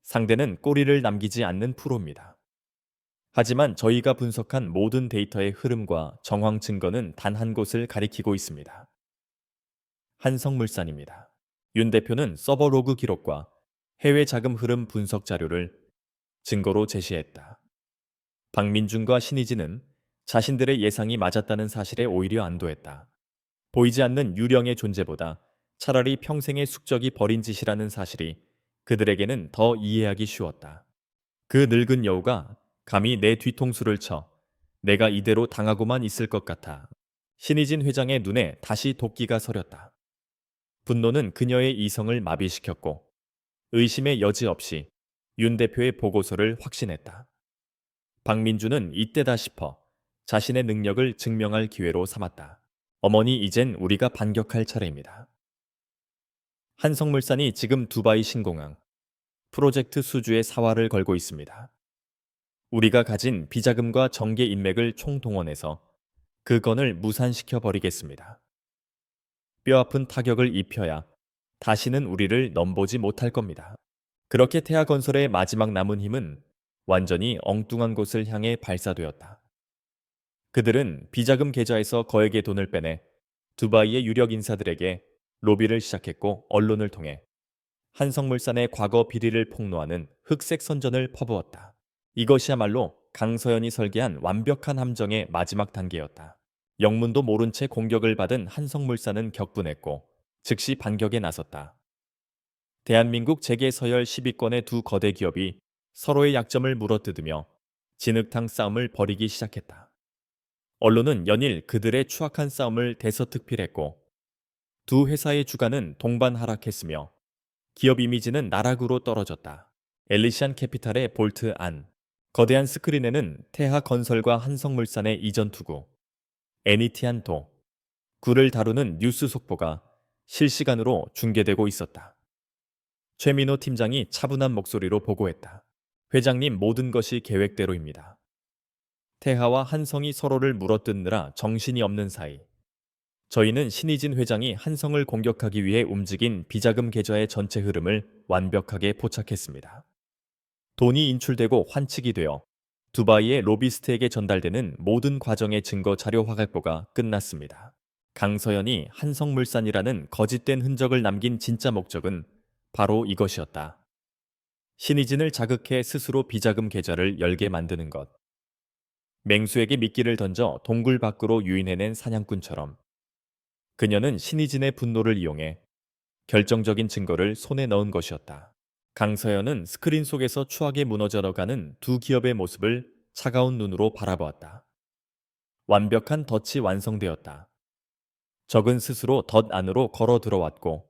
상대는 꼬리를 남기지 않는 프로입니다. 하지만 저희가 분석한 모든 데이터의 흐름과 정황 증거는 단 한 곳을 가리키고 있습니다. 한성물산입니다. 윤 대표는 서버 로그 기록과 해외 자금 흐름 분석 자료를 증거로 제시했다. 박민준과 신의진은 자신들의 예상이 맞았다는 사실에 오히려 안도했다. 보이지 않는 유령의 존재보다 차라리 평생의 숙적이 벌인 짓이라는 사실이 그들에게는 더 이해하기 쉬웠다. 그 늙은 여우가 감히 내 뒤통수를 쳐 내가 이대로 당하고만 있을 것 같아. 신의진 회장의 눈에 다시 도끼가 서렸다. 분노는 그녀의 이성을 마비시켰고 의심의 여지 없이 윤 대표의 보고서를 확신했다. 박민주는 이때다 싶어 자신의 능력을 증명할 기회로 삼았다. 어머니, 이젠 우리가 반격할 차례입니다. 한성물산이 지금 두바이 신공항 프로젝트 수주에 사활을 걸고 있습니다. 우리가 가진 비자금과 정계 인맥을 총동원해서 그 건을 무산시켜 버리겠습니다. 뼈아픈 타격을 입혀야 다시는 우리를 넘보지 못할 겁니다. 그렇게 태아건설의 마지막 남은 힘은 완전히 엉뚱한 곳을 향해 발사되었다. 그들은 비자금 계좌에서 거액의 돈을 빼내 두바이의 유력 인사들에게 로비를 시작했고 언론을 통해 한성물산의 과거 비리를 폭로하는 흑색 선전을 퍼부었다. 이것이야말로 강서연이 설계한 완벽한 함정의 마지막 단계였다. 영문도 모른 채 공격을 받은 한성물산은 격분했고 즉시 반격에 나섰다. 대한민국 재계 서열 10위권의 두 거대 기업이 서로의 약점을 물어뜯으며 진흙탕 싸움을 벌이기 시작했다. 언론은 연일 그들의 추악한 싸움을 대서특필했고 두 회사의 주가는 동반 하락했으며 기업 이미지는 나락으로 떨어졌다. 엘리시안 캐피탈의 볼트 안, 거대한 스크린에는 태하 건설과 한성물산의 이전 투구, 애니티안 도, 구를 다루는 뉴스 속보가 실시간으로 중계되고 있었다. 최민호 팀장이 차분한 목소리로 보고했다. 회장님, 모든 것이 계획대로입니다. 태하와 한성이 서로를 물어뜯느라 정신이 없는 사이 저희는 신의진 회장이 한성을 공격하기 위해 움직인 비자금 계좌의 전체 흐름을 완벽하게 포착했습니다. 돈이 인출되고 환칙이 되어 두바이의 로비스트에게 전달되는 모든 과정의 증거 자료 화각보가 끝났습니다. 강서연이 한성물산이라는 거짓된 흔적을 남긴 진짜 목적은 바로 이것이었다. 신의진을 자극해 스스로 비자금 계좌를 열게 만드는 것. 맹수에게 미끼를 던져 동굴 밖으로 유인해낸 사냥꾼처럼 그녀는 신의진의 분노를 이용해 결정적인 증거를 손에 넣은 것이었다. 강서연은 스크린 속에서 추하게 무너져가는 두 기업의 모습을 차가운 눈으로 바라보았다. 완벽한 덫이 완성되었다. 적은 스스로 덫 안으로 걸어 들어왔고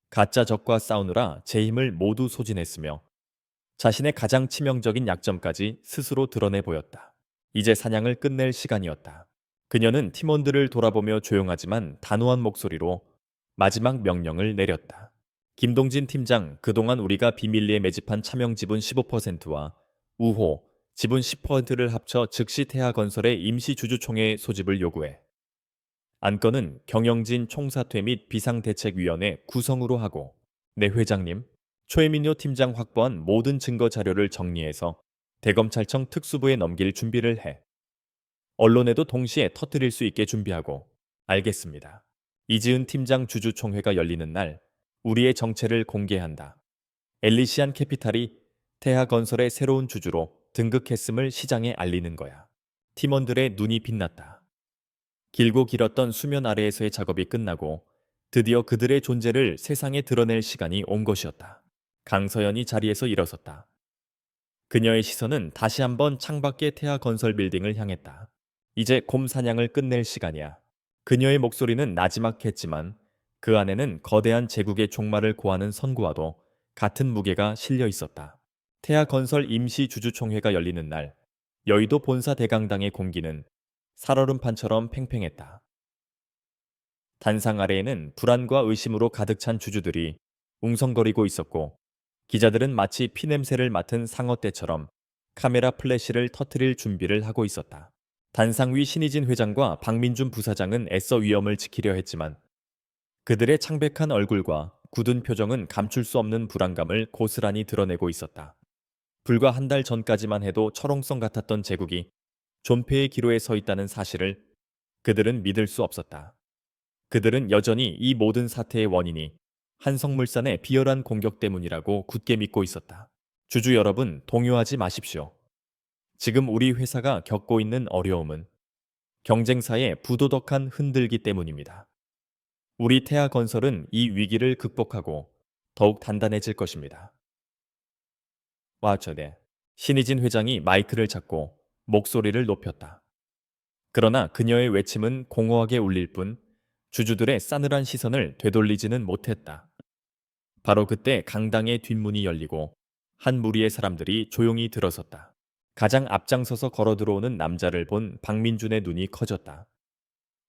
가짜 적과 싸우느라 제 힘을 모두 소진했으며 자신의 가장 치명적인 약점까지 스스로 드러내 보였다. 이제 사냥을 끝낼 시간이었다. 그녀는 팀원들을 돌아보며 조용하지만 단호한 목소리로 마지막 명령을 내렸다. 김동진 팀장, 그동안 우리가 비밀리에 매집한 차명 지분 15%와 우호 지분 10%를 합쳐 즉시 태하건설의 임시주주총회 소집을 요구해. 안건은 경영진 총사퇴 및 비상대책위원회 구성으로 하고 내 회장님, 최민효 팀장 확보한 모든 증거 자료를 정리해서 대검찰청 특수부에 넘길 준비를 해. 언론에도 동시에 터뜨릴 수 있게 준비하고. 알겠습니다. 이지은 팀장 주주총회가 열리는 날 우리의 정체를 공개한다. 엘리시안 캐피탈이 태하건설의 새로운 주주로 등극했음을 시장에 알리는 거야. 팀원들의 눈이 빛났다. 길고 길었던 수면 아래에서의 작업이 끝나고 드디어 그들의 존재를 세상에 드러낼 시간이 온 것이었다. 강서연이 자리에서 일어섰다. 그녀의 시선은 다시 한번 창밖의 태하건설 빌딩을 향했다. 이제 곰 사냥을 끝낼 시간이야. 그녀의 목소리는 나지막했지만 그 안에는 거대한 제국의 종말을 고하는 선구와도 같은 무게가 실려 있었다. 태하건설 임시주주총회가 열리는 날 여의도 본사 대강당의 공기는 살얼음판처럼 팽팽했다. 단상 아래에는 불안과 의심으로 가득 찬 주주들이 웅성거리고 있었고 기자들은 마치 피냄새를 맡은 상어떼처럼 카메라 플래시를 터뜨릴 준비를 하고 있었다. 단상 위 신의진 회장과 박민준 부사장은 애써 위엄을 지키려 했지만 그들의 창백한 얼굴과 굳은 표정은 감출 수 없는 불안감을 고스란히 드러내고 있었다. 불과 한 달 전까지만 해도 철옹성 같았던 제국이 존폐의 기로에 서 있다는 사실을 그들은 믿을 수 없었다. 그들은 여전히 이 모든 사태의 원인이 한성물산의 비열한 공격 때문이라고 굳게 믿고 있었다. 주주 여러분, 동요하지 마십시오. 지금 우리 회사가 겪고 있는 어려움은 경쟁사의 부도덕한 흔들기 때문입니다. 우리 태아건설은 이 위기를 극복하고 더욱 단단해질 것입니다. 와, 저네. 신의진 회장이 마이크를 잡고 목소리를 높였다. 그러나 그녀의 외침은 공허하게 울릴 뿐 주주들의 싸늘한 시선을 되돌리지는 못했다. 바로 그때 강당의 뒷문이 열리고 한 무리의 사람들이 조용히 들어섰다. 가장 앞장서서 걸어 들어오는 남자를 본 박민준의 눈이 커졌다.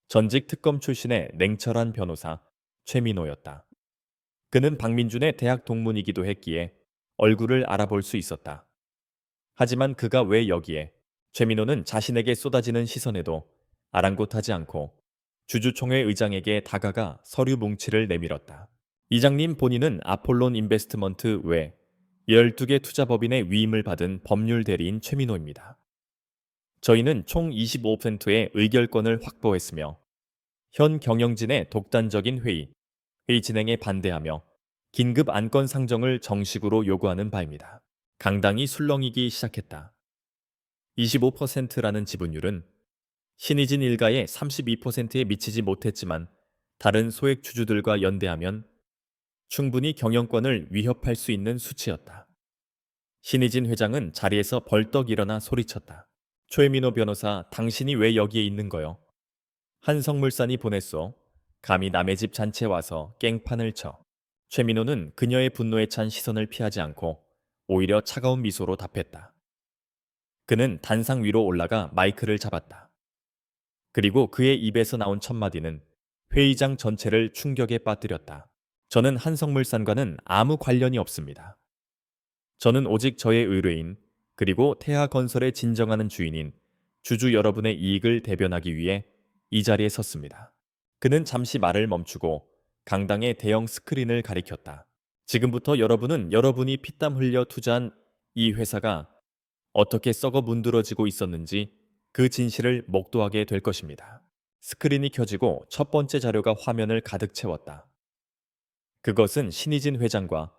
전직 특검 출신의 냉철한 변호사 최민호였다. 그는 박민준의 대학 동문이기도 했기에 얼굴을 알아볼 수 있었다. 하지만 그가 왜 여기에? 최민호는 자신에게 쏟아지는 시선에도 아랑곳하지 않고 주주총회 의장에게 다가가 서류 뭉치를 내밀었다. 이장님, 본인은 아폴론 인베스트먼트 외 12개 투자법인의 위임을 받은 법률 대리인 최민호입니다. 저희는 총 25%의 의결권을 확보했으며 현 경영진의 독단적인 회의 진행에 반대하며 긴급 안건 상정을 정식으로 요구하는 바입니다. 강당이 술렁이기 시작했다. 25%라는 지분율은 신의진 일가의 32%에 미치지 못했지만 다른 소액 주주들과 연대하면 충분히 경영권을 위협할 수 있는 수치였다. 신의진 회장은 자리에서 벌떡 일어나 소리쳤다. 최민호 변호사, 당신이 왜 여기에 있는 거요? 한성물산이 보냈소. 감히 남의 집 잔치에 와서 깽판을 쳐. 최민호는 그녀의 분노에 찬 시선을 피하지 않고 오히려 차가운 미소로 답했다. 그는 단상 위로 올라가 마이크를 잡았다. 그리고 그의 입에서 나온 첫마디는 회의장 전체를 충격에 빠뜨렸다. 저는 한성물산과는 아무 관련이 없습니다. 저는 오직 저의 의뢰인 그리고 태하건설의 진정하는 주인인 주주 여러분의 이익을 대변하기 위해 이 자리에 섰습니다. 그는 잠시 말을 멈추고 강당의 대형 스크린을 가리켰다. 지금부터 여러분은 여러분이 피땀 흘려 투자한 이 회사가 어떻게 썩어 문드러지고 있었는지 그 진실을 목도하게 될 것입니다. 스크린이 켜지고 첫 번째 자료가 화면을 가득 채웠다. 그것은 신의진 회장과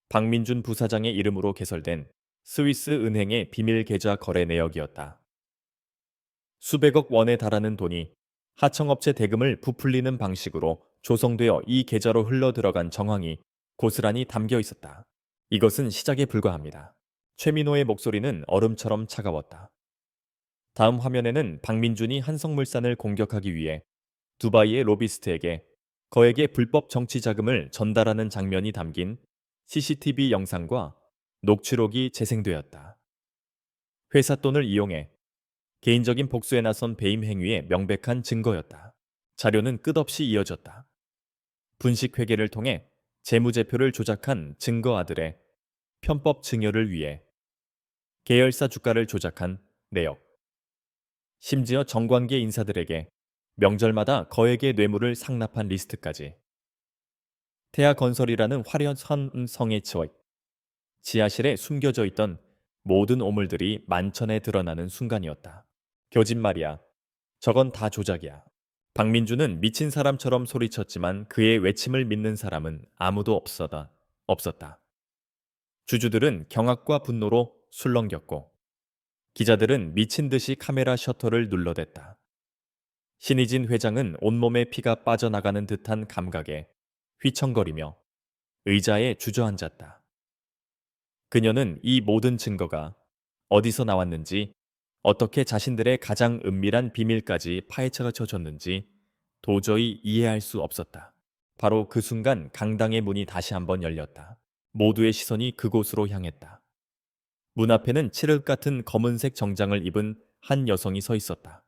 박민준 부사장의 이름으로 개설된 스위스 은행의 비밀 계좌 거래 내역이었다. 수백억 원에 달하는 돈이 하청업체 대금을 부풀리는 방식으로 조성되어 이 계좌로 흘러들어간 정황이 고스란히 담겨 있었다. 이것은 시작에 불과합니다. 최민호의 목소리는 얼음처럼 차가웠다. 다음 화면에는 박민준이 한성물산을 공격하기 위해 두바이의 로비스트에게 거액의 불법 정치 자금을 전달하는 장면이 담긴 CCTV 영상과 녹취록이 재생되었다. 회사 돈을 이용해 개인적인 복수에 나선 배임 행위의 명백한 증거였다. 자료는 끝없이 이어졌다. 분식 회계를 통해 재무제표를 조작한 증거 아들의 편법 증여를 위해 계열사 주가를 조작한 내역. 심지어 정관계 인사들에게 명절마다 거액의 뇌물을 상납한 리스트까지. 태아건설이라는 화려한 성에 치워 지하실에 숨겨져 있던 모든 오물들이 만천에 드러나는 순간이었다. 거짓말이야. 저건 다 조작이야. 박민주는 미친 사람처럼 소리쳤지만 그의 외침을 믿는 사람은 아무도 없었다. 주주들은 경악과 분노로 술렁겼고 기자들은 미친 듯이 카메라 셔터를 눌러댔다. 신의진 회장은 온몸에 피가 빠져나가는 듯한 감각에 휘청거리며 의자에 주저앉았다. 그녀는 이 모든 증거가 어디서 나왔는지, 어떻게 자신들의 가장 은밀한 비밀까지 파헤쳐졌는지 도저히 이해할 수 없었다. 바로 그 순간 강당의 문이 다시 한번 열렸다. 모두의 시선이 그곳으로 향했다. 문 앞에는 칠흑 같은 검은색 정장을 입은 한 여성이 서 있었다.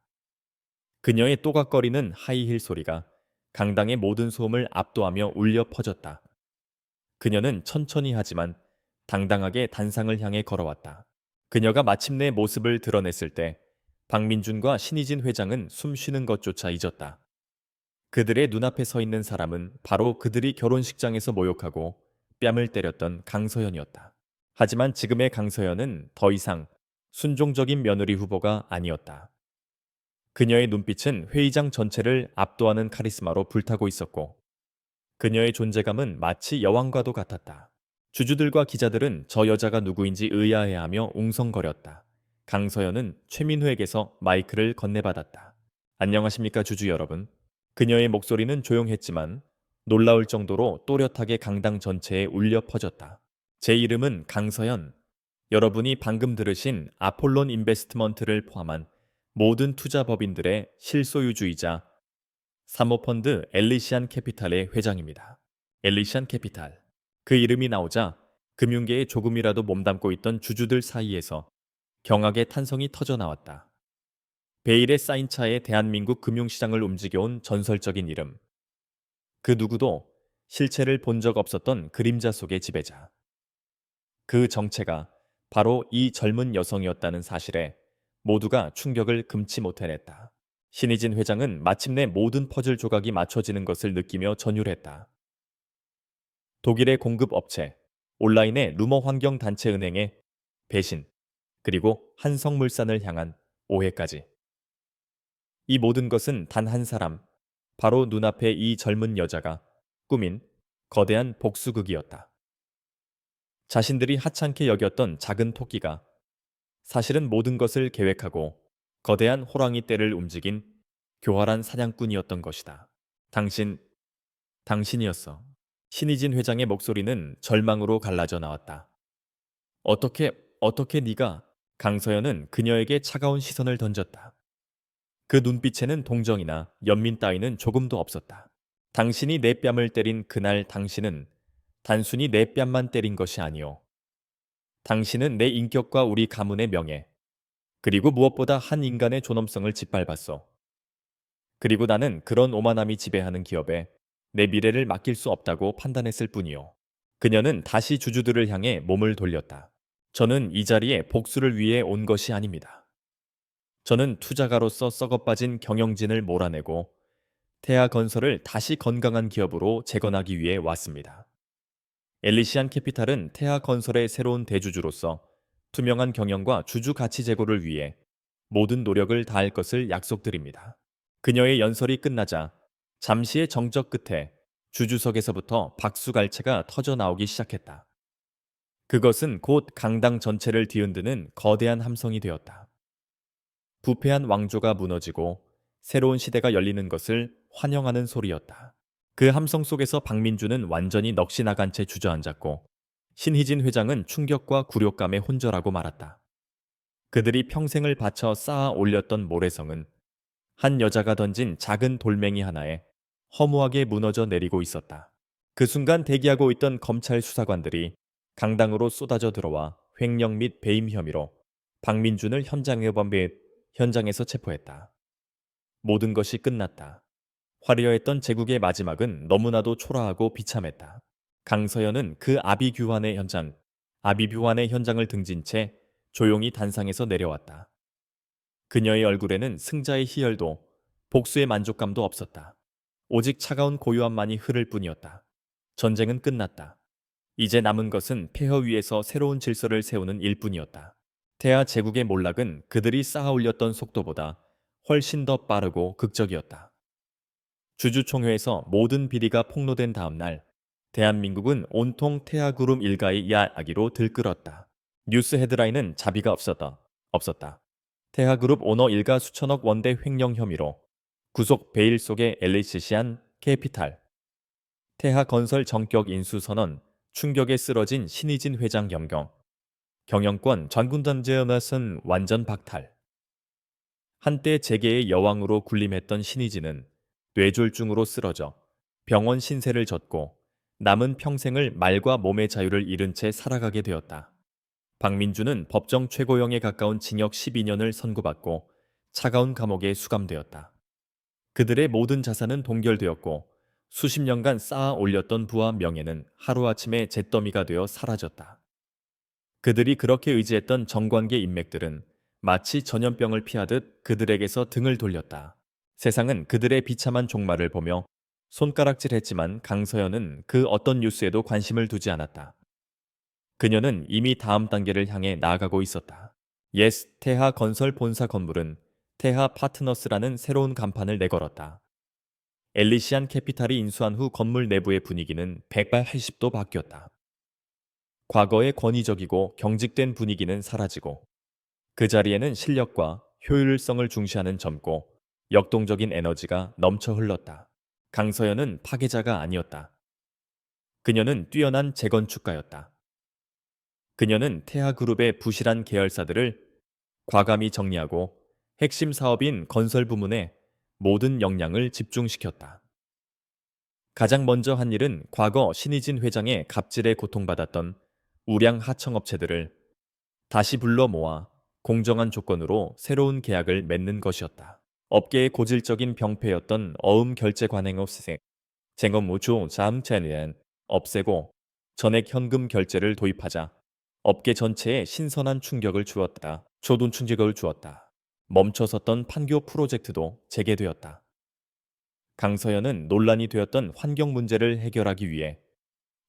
그녀의 또각거리는 하이힐 소리가 강당의 모든 소음을 압도하며 울려 퍼졌다. 그녀는 천천히 하지만 당당하게 단상을 향해 걸어왔다. 그녀가 마침내 모습을 드러냈을 때 박민준과 신의진 회장은 숨 쉬는 것조차 잊었다. 그들의 눈앞에 서 있는 사람은 바로 그들이 결혼식장에서 모욕하고 뺨을 때렸던 강서연이었다. 하지만 지금의 강서연은 더 이상 순종적인 며느리 후보가 아니었다. 그녀의 눈빛은 회의장 전체를 압도하는 카리스마로 불타고 있었고 그녀의 존재감은 마치 여왕과도 같았다. 주주들과 기자들은 저 여자가 누구인지 의아해하며 웅성거렸다. 강서연은 최민후에게서 마이크를 건네받았다. 안녕하십니까 주주 여러분. 그녀의 목소리는 조용했지만 놀라울 정도로 또렷하게 강당 전체에 울려 퍼졌다. 제 이름은 강서연. 여러분이 방금 들으신 아폴론 인베스트먼트를 포함한 모든 투자법인들의 실소유주이자 사모펀드 엘리시안 캐피탈의 회장입니다. 엘리시안 캐피탈. 그 이름이 나오자 금융계에 조금이라도 몸담고 있던 주주들 사이에서 경악의 탄성이 터져 나왔다. 베일에 쌓인 차에 대한민국 금융시장을 움직여온 전설적인 이름. 그 누구도 실체를 본 적 없었던 그림자 속의 지배자. 그 정체가 바로 이 젊은 여성이었다는 사실에 모두가 충격을 금치 못해냈다. 신희진 회장은 마침내 모든 퍼즐 조각이 맞춰지는 것을 느끼며 전율했다. 독일의 공급 업체, 온라인의 루머 환경 단체 은행의 배신, 그리고 한성물산을 향한 오해까지. 이 모든 것은 단 한 사람, 바로 눈앞의 이 젊은 여자가 꾸민 거대한 복수극이었다. 자신들이 하찮게 여겼던 작은 토끼가 사실은 모든 것을 계획하고 거대한 호랑이 떼를 움직인 교활한 사냥꾼이었던 것이다. 당신이었어. 신희진 회장의 목소리는 절망으로 갈라져 나왔다. 어떻게 네가? 강서연은 그녀에게 차가운 시선을 던졌다. 그 눈빛에는 동정이나 연민 따위는 조금도 없었다. 당신이 내 뺨을 때린 그날 당신은 단순히 내 뺨만 때린 것이 아니오. 당신은 내 인격과 우리 가문의 명예, 그리고 무엇보다 한 인간의 존엄성을 짓밟았어. 그리고 나는 그런 오만함이 지배하는 기업에 내 미래를 맡길 수 없다고 판단했을 뿐이오. 그녀는 다시 주주들을 향해 몸을 돌렸다. 저는 이 자리에 복수를 위해 온 것이 아닙니다. 저는 투자가로서 썩어빠진 경영진을 몰아내고 태아건설을 다시 건강한 기업으로 재건하기 위해 왔습니다. 엘리시안 캐피탈은 태아건설의 새로운 대주주로서 투명한 경영과 주주 가치 제고를 위해 모든 노력을 다할 것을 약속드립니다. 그녀의 연설이 끝나자 잠시의 정적 끝에 주주석에서부터 박수갈채가 터져 나오기 시작했다. 그것은 곧 강당 전체를 뒤흔드는 거대한 함성이 되었다. 부패한 왕조가 무너지고 새로운 시대가 열리는 것을 환영하는 소리였다. 그 함성 속에서 박민주는 완전히 넋이 나간 채 주저앉았고 신희진 회장은 충격과 굴욕감에 혼절하고 말았다. 그들이 평생을 바쳐 쌓아 올렸던 모래성은 한 여자가 던진 작은 돌멩이 하나에 허무하게 무너져 내리고 있었다. 그 순간 대기하고 있던 검찰 수사관들이 강당으로 쏟아져 들어와 횡령 및 배임 혐의로 박민준을 현장에서 체포했다. 모든 것이 끝났다. 화려했던 제국의 마지막은 너무나도 초라하고 비참했다. 강서연은 그 아비규환의 현장을 등진 채 조용히 단상에서 내려왔다. 그녀의 얼굴에는 승자의 희열도 복수의 만족감도 없었다. 오직 차가운 고요함만이 흐를 뿐이었다. 전쟁은 끝났다. 이제 남은 것은 폐허 위에서 새로운 질서를 세우는 일뿐이었다. 태아 제국의 몰락은 그들이 쌓아 올렸던 속도보다 훨씬 더 빠르고 극적이었다. 주주총회에서 모든 비리가 폭로된 다음 날 대한민국은 온통 태아그룹 일가의 이야기로 들끓었다. 뉴스 헤드라인은 자비가 없었다. 태아그룹 오너 일가 수천억 원대 횡령 혐의로 구속 베일 속의 엘리시안 캐피탈. 태아건설 정격 인수 선언, 충격에 쓰러진 신희진 회장 겸경. 경영권 전군단제연합선 완전 박탈. 한때 재계의 여왕으로 군림했던 신희진은 뇌졸중으로 쓰러져 병원 신세를 졌고 남은 평생을 말과 몸의 자유를 잃은 채 살아가게 되었다. 박민주는 법정 최고형에 가까운 징역 12년을 선고받고 차가운 감옥에 수감되었다. 그들의 모든 자산은 동결되었고 수십 년간 쌓아 올렸던 부와 명예는 하루아침에 잿더미가 되어 사라졌다. 그들이 그렇게 의지했던 정관계 인맥들은 마치 전염병을 피하듯 그들에게서 등을 돌렸다. 세상은 그들의 비참한 종말을 보며 손가락질했지만 강서연은 그 어떤 뉴스에도 관심을 두지 않았다. 그녀는 이미 다음 단계를 향해 나아가고 있었다. 예스 태하 건설 본사 건물은 태하 파트너스라는 새로운 간판을 내걸었다. 엘리시안 캐피탈이 인수한 후 건물 내부의 분위기는 180도 바뀌었다. 과거의 권위적이고 경직된 분위기는 사라지고 그 자리에는 실력과 효율성을 중시하는 젊고 역동적인 에너지가 넘쳐 흘렀다. 강서연은 파괴자가 아니었다. 그녀는 뛰어난 재건축가였다. 그녀는 태하그룹의 부실한 계열사들을 과감히 정리하고 핵심 사업인 건설 부문에 모든 역량을 집중시켰다. 가장 먼저 한 일은 과거 신의진 회장의 갑질에 고통받았던 우량 하청업체들을 다시 불러 모아 공정한 조건으로 새로운 계약을 맺는 것이었다. 업계의 고질적인 병폐였던 어음 결제 관행업세, 쟁업무주 자음체는 없애고 전액 현금 결제를 도입하자 업계 전체에 신선한 충격을 주었다. 초돈 충격을 주었다. 멈춰섰던 판교 프로젝트도 재개되었다. 강서연은 논란이 되었던 환경 문제를 해결하기 위해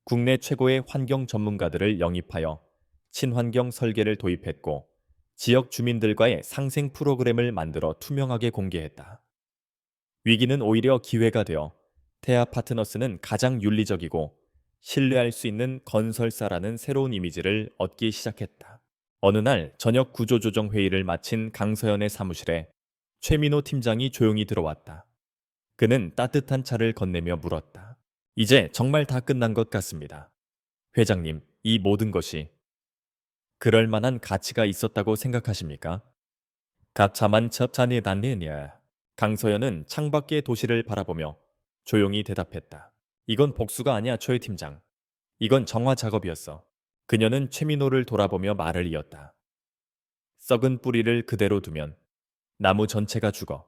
국내 최고의 환경 전문가들을 영입하여 친환경 설계를 도입했고 지역 주민들과의 상생 프로그램을 만들어 투명하게 공개했다. 위기는 오히려 기회가 되어 태아 파트너스는 가장 윤리적이고 신뢰할 수 있는 건설사라는 새로운 이미지를 얻기 시작했다. 어느 날 저녁 구조조정 회의를 마친 강서연의 사무실에 최민호 팀장이 조용히 들어왔다. 그는 따뜻한 차를 건네며 물었다. 이제 정말 다 끝난 것 같습니다. 회장님, 이 모든 것이 그럴 만한 가치가 있었다고 생각하십니까? 가차만 첩찬이 단니냐. 강서연은 창밖의 도시를 바라보며 조용히 대답했다. 이건 복수가 아니야, 최 팀장. 이건 정화 작업이었어. 그녀는 최민호를 돌아보며 말을 이었다. 썩은 뿌리를 그대로 두면 나무 전체가 죽어.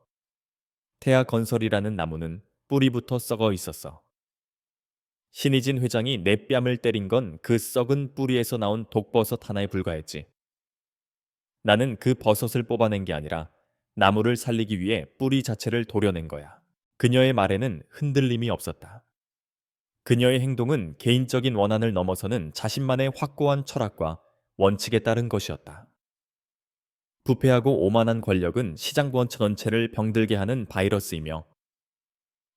태아 건설이라는 나무는 뿌리부터 썩어 있었어. 신의진 회장이 내 뺨을 때린 건 그 썩은 뿌리에서 나온 독버섯 하나에 불과했지. 나는 그 버섯을 뽑아낸 게 아니라 나무를 살리기 위해 뿌리 자체를 도려낸 거야. 그녀의 말에는 흔들림이 없었다. 그녀의 행동은 개인적인 원한을 넘어서는 자신만의 확고한 철학과 원칙에 따른 것이었다. 부패하고 오만한 권력은 시장 전체를 병들게 하는 바이러스이며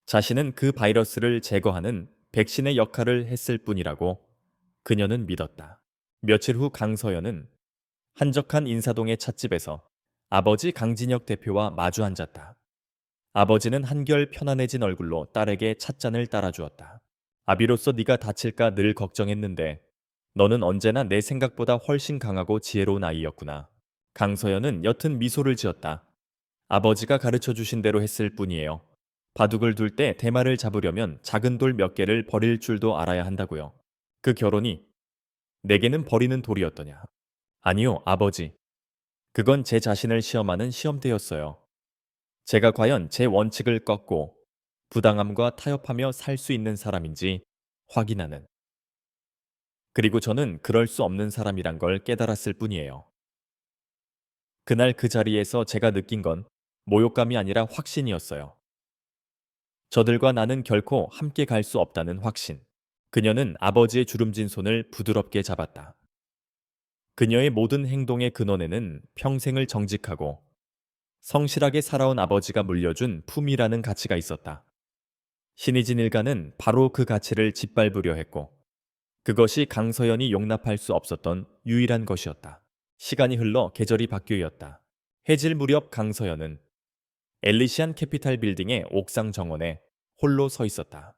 자신은 그 바이러스를 제거하는 백신의 역할을 했을 뿐이라고 그녀는 믿었다. 며칠 후 강서연은 한적한 인사동의 찻집에서 아버지 강진혁 대표와 마주 앉았다. 아버지는 한결 편안해진 얼굴로 딸에게 찻잔을 따라주었다. 아비로서 네가 다칠까 늘 걱정했는데 너는 언제나 내 생각보다 훨씬 강하고 지혜로운 아이였구나. 강서연은 옅은 미소를 지었다. 아버지가 가르쳐 주신 대로 했을 뿐이에요. 바둑을 둘 때 대마를 잡으려면 작은 돌 몇 개를 버릴 줄도 알아야 한다고요. 그 결혼이 내게는 버리는 돌이었더냐. 아니요, 아버지. 그건 제 자신을 시험하는 시험대였어요. 제가 과연 제 원칙을 꺾고 부당함과 타협하며 살 수 있는 사람인지 확인하는. 그리고 저는 그럴 수 없는 사람이란 걸 깨달았을 뿐이에요. 그날 그 자리에서 제가 느낀 건 모욕감이 아니라 확신이었어요. 저들과 나는 결코 함께 갈 수 없다는 확신. 그녀는 아버지의 주름진 손을 부드럽게 잡았다. 그녀의 모든 행동의 근원에는 평생을 정직하고 성실하게 살아온 아버지가 물려준 품이라는 가치가 있었다. 신의진 일가는 바로 그 가치를 짓밟으려 했고 그것이 강서연이 용납할 수 없었던 유일한 것이었다. 시간이 흘러 계절이 바뀌었다. 해질 무렵 강서연은 엘리시안 캐피탈 빌딩의 옥상 정원에 홀로 서 있었다.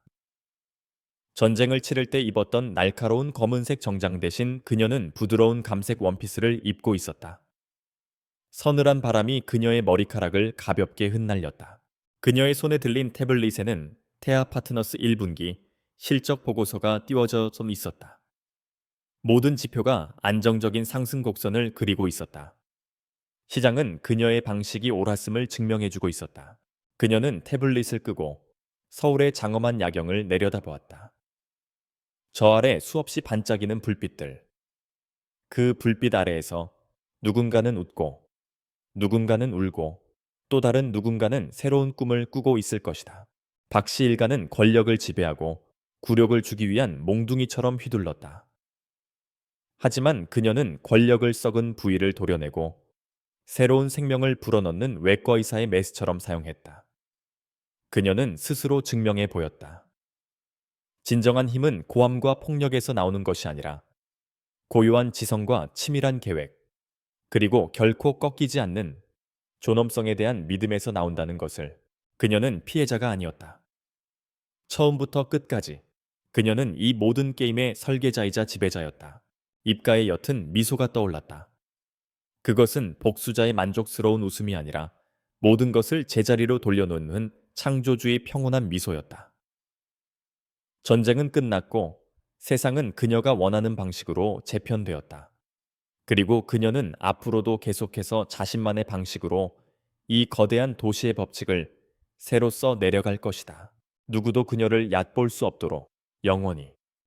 전쟁을 치를 때 입었던 날카로운 검은색 정장 대신 그녀는 부드러운 감색 원피스를 입고 있었다. 서늘한 바람이 그녀의 머리카락을 가볍게 흩날렸다. 그녀의 손에 들린 태블릿에는 태아 파트너스 1분기 실적 보고서가 띄워져 좀 있었다. 모든 지표가 안정적인 상승 곡선을 그리고 있었다. 시장은 그녀의 방식이 옳았음을 증명해주고 있었다. 그녀는 태블릿을 끄고 서울의 장엄한 야경을 내려다보았다. 저 아래 수없이 반짝이는 불빛들. 그 불빛 아래에서 누군가는 웃고 누군가는 울고 또 다른 누군가는 새로운 꿈을 꾸고 있을 것이다. 박씨 일가는 권력을 지배하고 굴욕을 주기 위한 몽둥이처럼 휘둘렀다. 하지만 그녀는 권력을 썩은 부위를 도려내고 새로운 생명을 불어넣는 외과 의사의 메스처럼 사용했다. 그녀는 스스로 증명해 보였다. 진정한 힘은 고함과 폭력에서 나오는 것이 아니라 고요한 지성과 치밀한 계획, 그리고 결코 꺾이지 않는 존엄성에 대한 믿음에서 나온다는 것을 그녀는 피해자가 아니었다. 처음부터 끝까지 그녀는 이 모든 게임의 설계자이자 지배자였다. 입가에 옅은 미소가 떠올랐다. 그것은 복수자의 만족스러운 웃음이 아니라 모든 것을 제자리로 돌려놓는 창조주의 평온한 미소였다. 전쟁은 끝났고 세상은 그녀가 원하는 방식으로 재편되었다. 그리고 그녀는 앞으로도 계속해서 자신만의 방식으로 이 거대한 도시의 법칙을 새로 써 내려갈 것이다. 누구도 그녀를 얕볼 수 없도록 영원히.